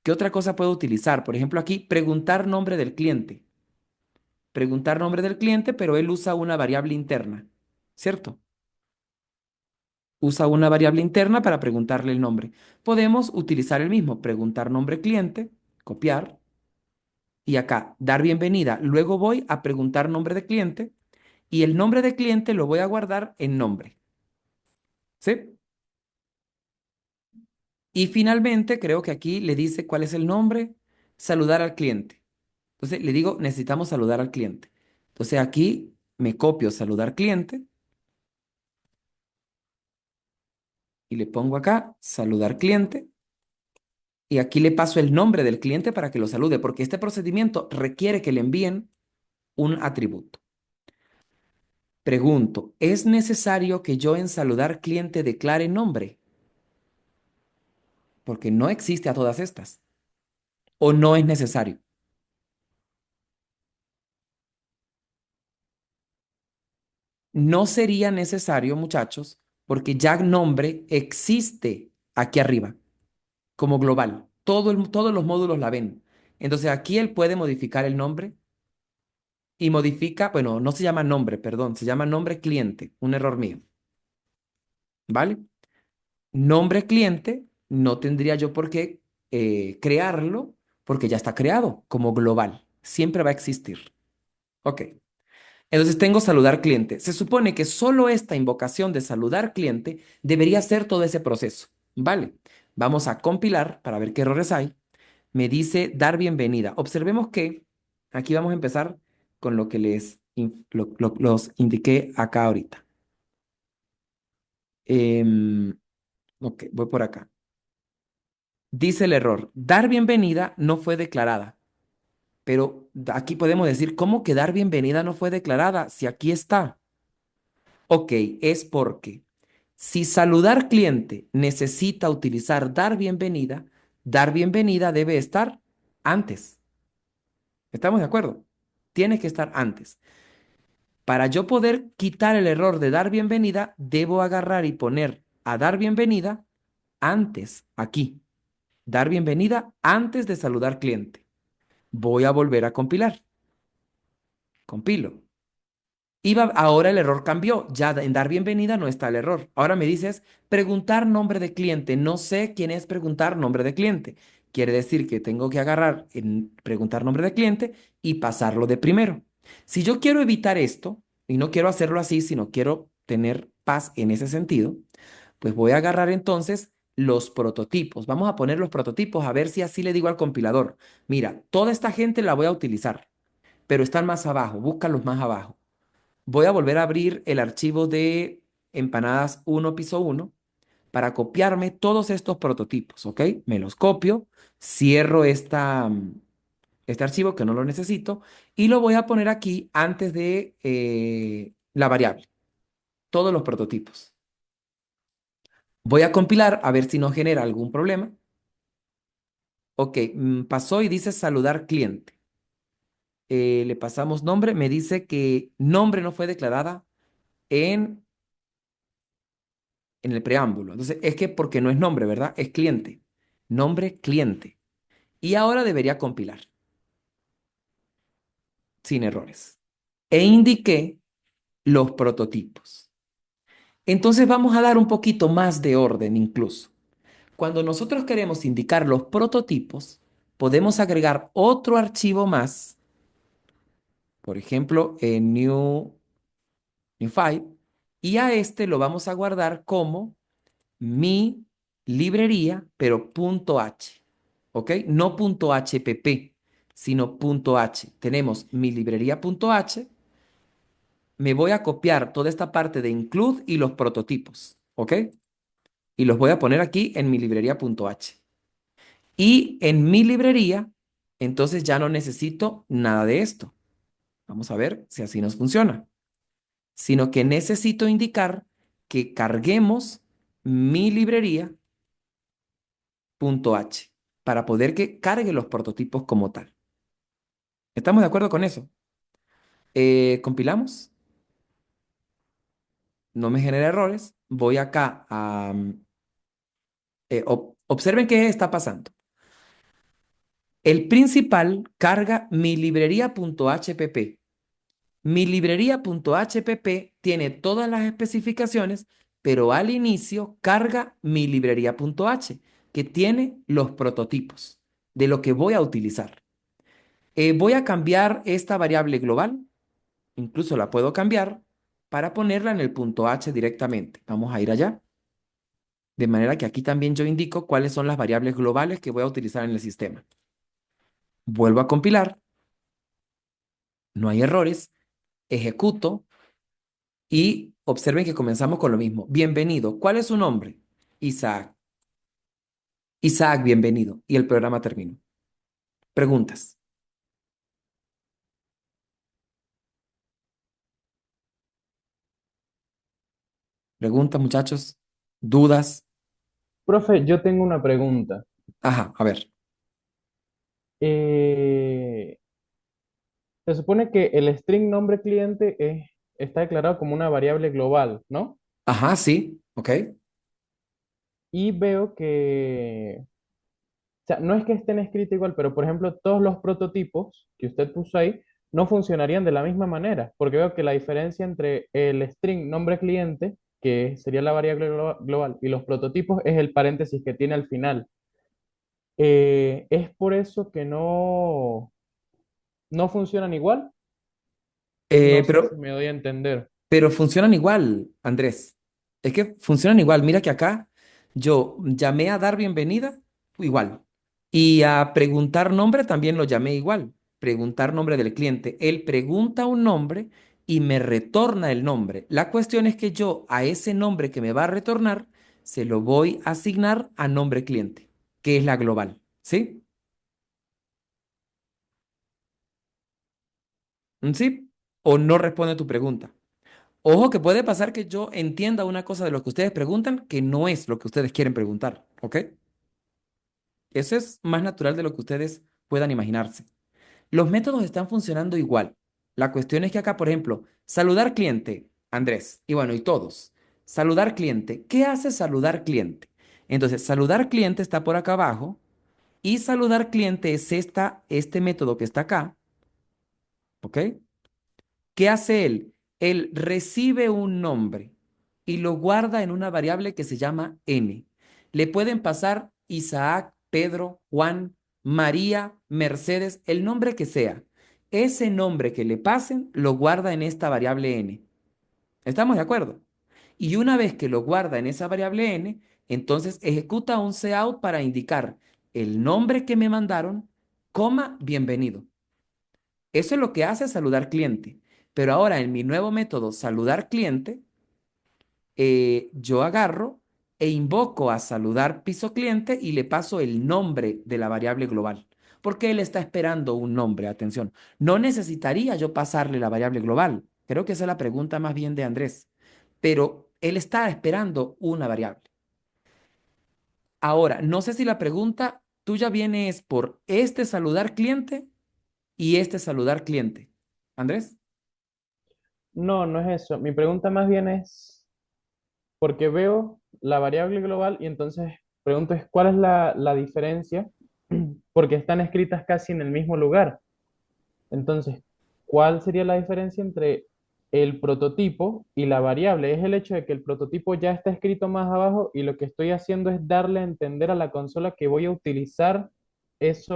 ¿Qué otra cosa puedo utilizar? Por ejemplo, aquí preguntar nombre del cliente. Preguntar nombre del cliente, pero él usa una variable interna, ¿cierto? Usa una variable interna para preguntarle el nombre. Podemos utilizar el mismo, preguntar nombre cliente, copiar, y acá dar bienvenida. Luego voy a preguntar nombre de cliente y el nombre de cliente lo voy a guardar en nombre, ¿sí? Y finalmente, creo que aquí le dice cuál es el nombre, saludar al cliente. Entonces le digo, necesitamos saludar al cliente. Entonces aquí me copio saludar cliente y le pongo acá saludar cliente y aquí le paso el nombre del cliente para que lo salude, porque este procedimiento requiere que le envíen un atributo. Pregunto, ¿es necesario que yo en saludar cliente declare nombre? Porque no existe a todas estas. ¿O no es necesario? No sería necesario, muchachos, porque ya nombre existe aquí arriba como global. Todos los módulos la ven. Entonces aquí él puede modificar el nombre y modifica, bueno, no se llama nombre, perdón, se llama nombre cliente, un error mío, ¿vale? Nombre cliente no tendría yo por qué crearlo porque ya está creado como global. Siempre va a existir. Ok. Entonces tengo saludar cliente. Se supone que solo esta invocación de saludar cliente debería hacer todo ese proceso. Vale. Vamos a compilar para ver qué errores hay. Me dice dar bienvenida. Observemos que aquí vamos a empezar con lo que los indiqué acá ahorita. Ok, voy por acá. Dice el error, dar bienvenida no fue declarada. Pero aquí podemos decir, ¿cómo que dar bienvenida no fue declarada? Si aquí está. Ok, es porque si saludar cliente necesita utilizar dar bienvenida debe estar antes. ¿Estamos de acuerdo? Tiene que estar antes. Para yo poder quitar el error de dar bienvenida, debo agarrar y poner a dar bienvenida antes, aquí. Dar bienvenida antes de saludar cliente. Voy a volver a compilar. Compilo. Ahora el error cambió. Ya en dar bienvenida no está el error. Ahora me dices preguntar nombre de cliente. No sé quién es preguntar nombre de cliente. Quiere decir que tengo que agarrar en preguntar nombre de cliente y pasarlo de primero. Si yo quiero evitar esto y no quiero hacerlo así, sino quiero tener paz en ese sentido, pues voy a agarrar entonces los prototipos. Vamos a poner los prototipos a ver si así le digo al compilador. Mira, toda esta gente la voy a utilizar, pero están más abajo. Búscalos más abajo. Voy a volver a abrir el archivo de empanadas 1 piso 1 para copiarme todos estos prototipos, ¿ok? Me los copio, cierro este archivo que no lo necesito y lo voy a poner aquí antes de la variable, todos los prototipos. Voy a compilar a ver si no genera algún problema. Ok, pasó y dice saludar cliente. Le pasamos nombre, me dice que nombre no fue declarada en en el preámbulo. Entonces, es que porque no es nombre, ¿verdad? Es cliente. Nombre cliente. Y ahora debería compilar sin errores. E indiqué los prototipos. Entonces vamos a dar un poquito más de orden incluso. Cuando nosotros queremos indicar los prototipos, podemos agregar otro archivo más, por ejemplo, en new file, y a este lo vamos a guardar como mi librería, pero punto H, ¿ok? No punto HPP, sino punto H. Tenemos mi librería punto H. Me voy a copiar toda esta parte de include y los prototipos, ¿ok? Y los voy a poner aquí en mi librería punto H. Y en mi librería, entonces ya no necesito nada de esto. Vamos a ver si así nos funciona. Sino que necesito indicar que carguemos mi librería punto H para poder que cargue los prototipos como tal. ¿Estamos de acuerdo con eso? Compilamos, no me genera errores. Voy acá a... observen qué está pasando. El principal carga mi librería.hpp. Mi librería.hpp tiene todas las especificaciones, pero al inicio carga mi librería.h, que tiene los prototipos de lo que voy a utilizar. Voy a cambiar esta variable global, incluso la puedo cambiar para ponerla en el punto H directamente. Vamos a ir allá. De manera que aquí también yo indico cuáles son las variables globales que voy a utilizar en el sistema. Vuelvo a compilar, no hay errores, ejecuto y observen que comenzamos con lo mismo. Bienvenido. ¿Cuál es su nombre? Isaac. Isaac, bienvenido. Y el programa terminó. Preguntas. Preguntas, muchachos. Dudas. Profe, yo tengo una pregunta. Ajá, a ver. Eh, Se supone que el string nombre cliente está declarado como una variable global, ¿no? Ajá, sí. Ok. Y veo que, o sea, no es que estén escritos igual, pero por ejemplo, todos los prototipos que usted puso ahí no funcionarían de la misma manera, porque veo que la diferencia entre el string nombre cliente, que sería la variable global, y los prototipos es el paréntesis que tiene al final. Es por eso que no funcionan igual. No sé si Pero me doy a entender. Pero funcionan igual, Andrés. Es que funcionan igual. Mira que acá yo llamé a dar bienvenida, igual. Y a preguntar nombre también lo llamé igual. Preguntar nombre del cliente. Él pregunta un nombre y me retorna el nombre. La cuestión es que yo a ese nombre que me va a retornar se lo voy a asignar a nombre cliente. que es la global. ¿Sí? ¿Sí? ¿O no responde tu pregunta? Ojo que puede pasar que yo entienda una cosa de lo que ustedes preguntan que no es lo que ustedes quieren preguntar, ¿ok? Eso es más natural de lo que ustedes puedan imaginarse. Los métodos están funcionando igual. La cuestión es que acá, por ejemplo, saludar cliente, Andrés, y bueno, y todos. Saludar cliente. ¿Qué hace saludar cliente? Entonces, saludar cliente está por acá abajo y saludar cliente es este método que está acá, ¿ok? ¿Qué hace él? Él recibe un nombre y lo guarda en una variable que se llama n. Le pueden pasar Isaac, Pedro, Juan, María, Mercedes, el nombre que sea. Ese nombre que le pasen lo guarda en esta variable n. ¿Estamos de acuerdo? Y una vez que lo guarda en esa variable n, entonces ejecuta un cout para indicar el nombre que me mandaron, coma, bienvenido. Eso es lo que hace saludar cliente. Pero ahora en mi nuevo método saludar cliente, yo agarro e invoco a saludar piso cliente y le paso el nombre de la variable global. Porque él está esperando un nombre, atención. No necesitaría yo pasarle la variable global. Creo que esa es la pregunta más bien de Andrés. Pero él está esperando una variable. Ahora, no sé si la pregunta tuya viene es por este saludar cliente y este saludar cliente. Andrés. No, no es eso. Mi pregunta más bien es, porque veo la variable global y entonces pregunto es cuál es la diferencia, porque están escritas casi en el mismo lugar. Entonces, ¿cuál sería la diferencia entre el prototipo y la variable? Es el hecho de que el prototipo ya está escrito más abajo y lo que estoy haciendo es darle a entender a la consola que voy a utilizar ese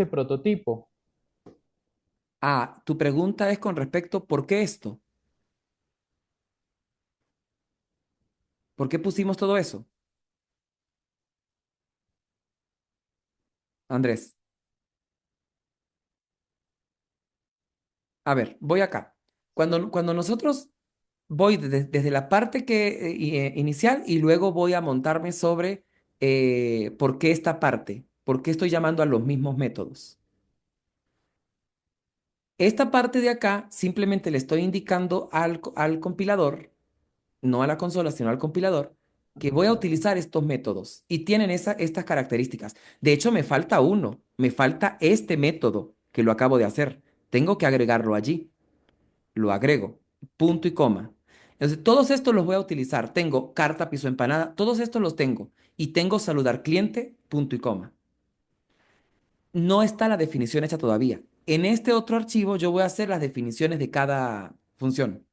prototipo. Ah, tu pregunta es con respecto, ¿por qué esto? ¿Por qué pusimos todo eso? Andrés, a ver, voy acá. Cuando nosotros voy desde la parte inicial y luego voy a montarme sobre por qué esta parte, por qué estoy llamando a los mismos métodos. Esta parte de acá simplemente le estoy indicando al compilador, no a la consola, sino al compilador, que voy a utilizar estos métodos y tienen estas características. De hecho, me falta uno, me falta este método que lo acabo de hacer. Tengo que agregarlo allí. Lo agrego, punto y coma. Entonces, todos estos los voy a utilizar. Tengo carta, piso, empanada, todos estos los tengo. Y tengo saludar cliente, punto y coma. No está la definición hecha todavía. En este otro archivo yo voy a hacer las definiciones de cada función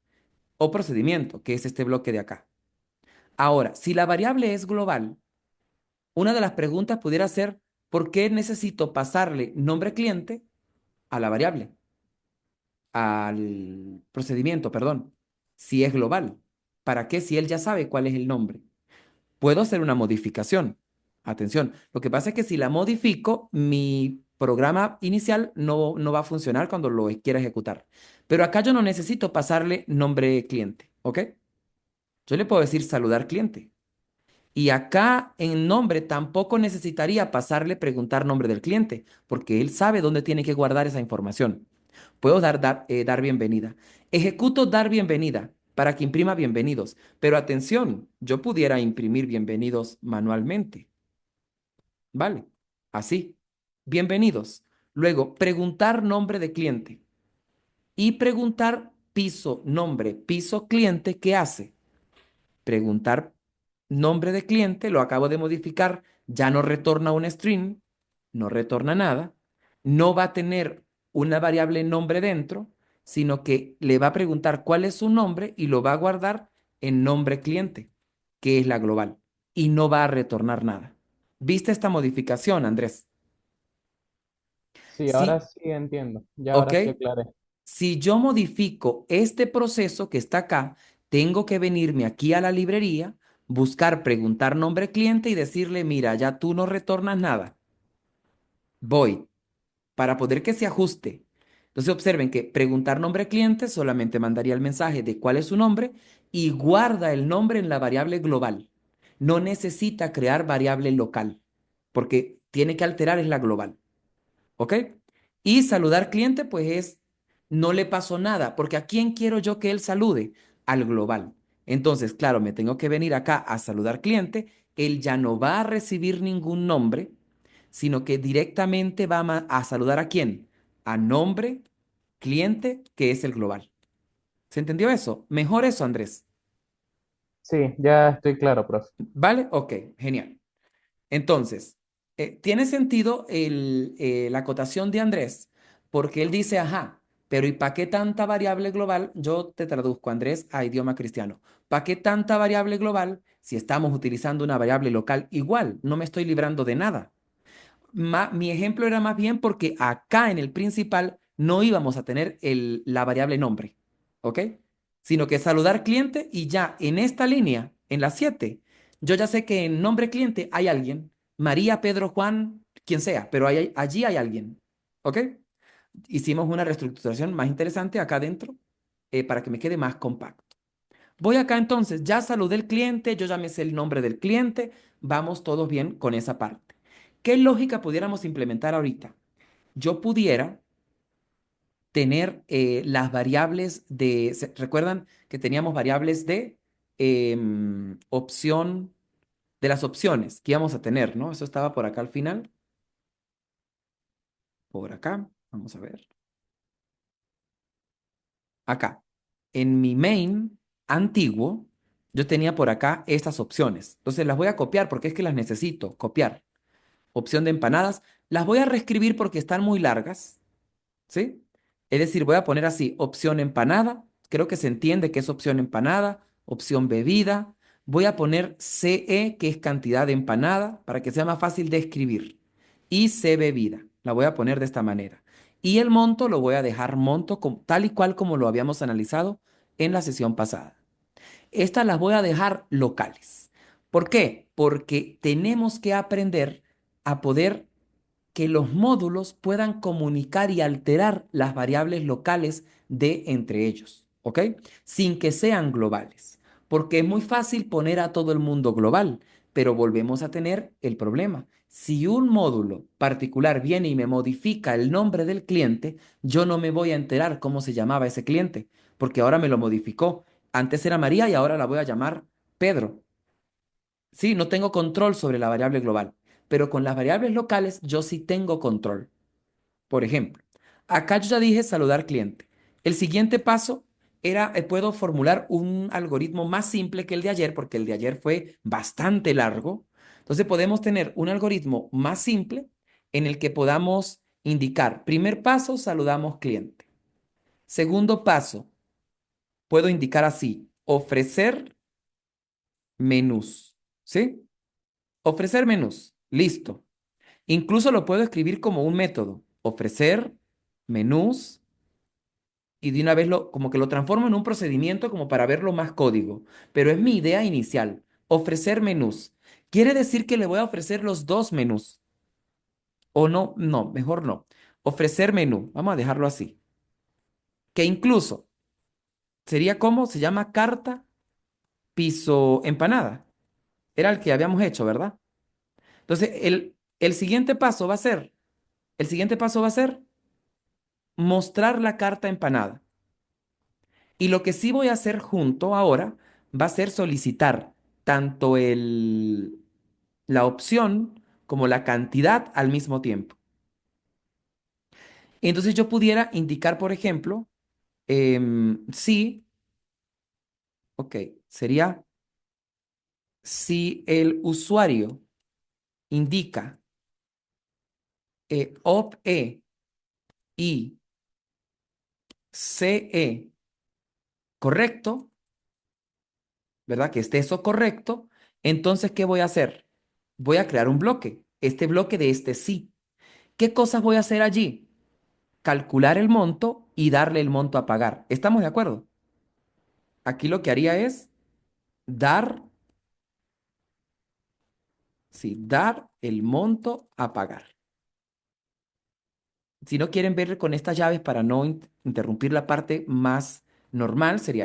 o procedimiento, que es este bloque de acá. Ahora, si la variable es global, una de las preguntas pudiera ser, ¿por qué necesito pasarle nombre cliente a la variable, al procedimiento, perdón, si es global? ¿Para qué si él ya sabe cuál es el nombre? Puedo hacer una modificación. Atención, lo que pasa es que si la modifico, mi programa inicial no va a funcionar cuando lo quiera ejecutar. Pero acá yo no necesito pasarle nombre cliente, ¿ok? Yo le puedo decir saludar cliente. Y acá en nombre tampoco necesitaría pasarle preguntar nombre del cliente, porque él sabe dónde tiene que guardar esa información. Puedo dar bienvenida. Ejecuto dar bienvenida para que imprima bienvenidos. Pero atención, yo pudiera imprimir bienvenidos manualmente. ¿Vale? Así. Bienvenidos. Luego, preguntar nombre de cliente. Y preguntar piso, nombre, piso cliente, ¿qué hace? Preguntar nombre de cliente, lo acabo de modificar, ya no retorna un string, no retorna nada, no va a tener una variable nombre dentro, sino que le va a preguntar cuál es su nombre y lo va a guardar en nombre cliente, que es la global, y no va a retornar nada. ¿Viste esta modificación, Andrés? Sí, ahora Sí, sí entiendo. Ya ¿ok? ahora sí aclaré. Si yo modifico este proceso que está acá, tengo que venirme aquí a la librería, buscar, preguntar nombre cliente y decirle, mira, ya tú no retornas nada. Voy para poder que se ajuste. Entonces observen que preguntar nombre cliente solamente mandaría el mensaje de cuál es su nombre y guarda el nombre en la variable global. no necesita crear variable local, porque tiene que alterar es la global. ¿Ok? Y saludar cliente, pues es, no le pasó nada, porque ¿a quién quiero yo que él salude? Al global. Entonces, claro, me tengo que venir acá a saludar cliente, él ya no va a recibir ningún nombre, sino que directamente va a saludar a quién? A nombre, cliente, que es el global. ¿Se entendió eso? Mejor eso, Andrés. Sí, ya estoy claro, profe. ¿Vale? Ok, genial. Entonces, tiene sentido la acotación de Andrés, porque él dice, ajá, pero ¿y para qué tanta variable global? Yo te traduzco, Andrés, a idioma cristiano. ¿Para qué tanta variable global si estamos utilizando una variable local igual? No me estoy librando de nada. Mi ejemplo era más bien porque acá en el principal no íbamos a tener la variable nombre, ¿ok? Sino que saludar cliente y ya en esta línea, en la 7 yo ya sé que en nombre cliente hay alguien, María, Pedro, Juan, quien sea, pero allí hay alguien, ¿ok? Hicimos una reestructuración más interesante acá adentro para que me quede más compacto. Voy acá entonces, ya saludé el cliente, yo ya me sé el nombre del cliente, vamos todos bien con esa parte. ¿Qué lógica pudiéramos implementar ahorita? Yo pudiera tener las variables ¿recuerdan que teníamos variables de opción, de las opciones que íbamos a tener, ¿no? Eso estaba por acá al final, por acá, vamos a ver. Acá, en mi main antiguo, yo tenía por acá estas opciones. Entonces las voy a copiar porque es que las necesito, copiar. Opción de empanadas. Las voy a reescribir porque están muy largas, ¿sí? Es decir, voy a poner así, opción empanada. Creo que se entiende que es opción empanada, opción bebida. Voy a poner CE, que es cantidad de empanada, para que sea más fácil de escribir. Y C bebida. La voy a poner de esta manera. Y el monto lo voy a dejar monto tal y cual como lo habíamos analizado en la sesión pasada. Estas las voy a dejar locales. ¿Por qué? Porque tenemos que aprender a poder que los módulos puedan comunicar y alterar las variables locales de entre ellos, ¿ok? Sin que sean globales. Porque es muy fácil poner a todo el mundo global, pero volvemos a tener el problema. Si un módulo particular viene y me modifica el nombre del cliente, yo no me voy a enterar cómo se llamaba ese cliente, porque ahora me lo modificó. Antes era María y ahora la voy a llamar Pedro. Sí, no tengo control sobre la variable global, pero con las variables locales yo sí tengo control. Por ejemplo, acá yo ya dije saludar cliente. El siguiente paso era, puedo formular un algoritmo más simple que el de ayer, porque el de ayer fue bastante largo. Entonces podemos tener un algoritmo más simple en el que podamos indicar, primer paso, saludamos cliente. Segundo paso, puedo indicar así, ofrecer menús. ¿Sí? Ofrecer menús. Listo. Incluso lo puedo escribir como un método. Ofrecer menús y de una vez como que lo transformo en un procedimiento como para verlo más código. Pero es mi idea inicial. Ofrecer menús. Quiere decir que le voy a ofrecer los dos menús. O no, no, mejor no. Ofrecer menú. Vamos a dejarlo así. Que incluso sería como se llama carta piso empanada. Era el que habíamos hecho, ¿verdad? Entonces, el siguiente paso va a ser, el siguiente paso va a ser mostrar la carta empanada. Y lo que sí voy a hacer junto ahora va a ser solicitar tanto la opción como la cantidad al mismo tiempo. Y entonces yo pudiera indicar, por ejemplo, si, ok, sería si el usuario indica OPE y CE correcto, ¿verdad? Que esté eso correcto, entonces, ¿qué voy a hacer? Voy a crear un bloque, este bloque de este sí. ¿Qué cosas voy a hacer allí? Calcular el monto y darle el monto a pagar. ¿Estamos de acuerdo? Aquí lo que haría es dar, sí, dar el monto a pagar. Si no quieren ver con estas llaves para no interrumpir la parte más normal, sería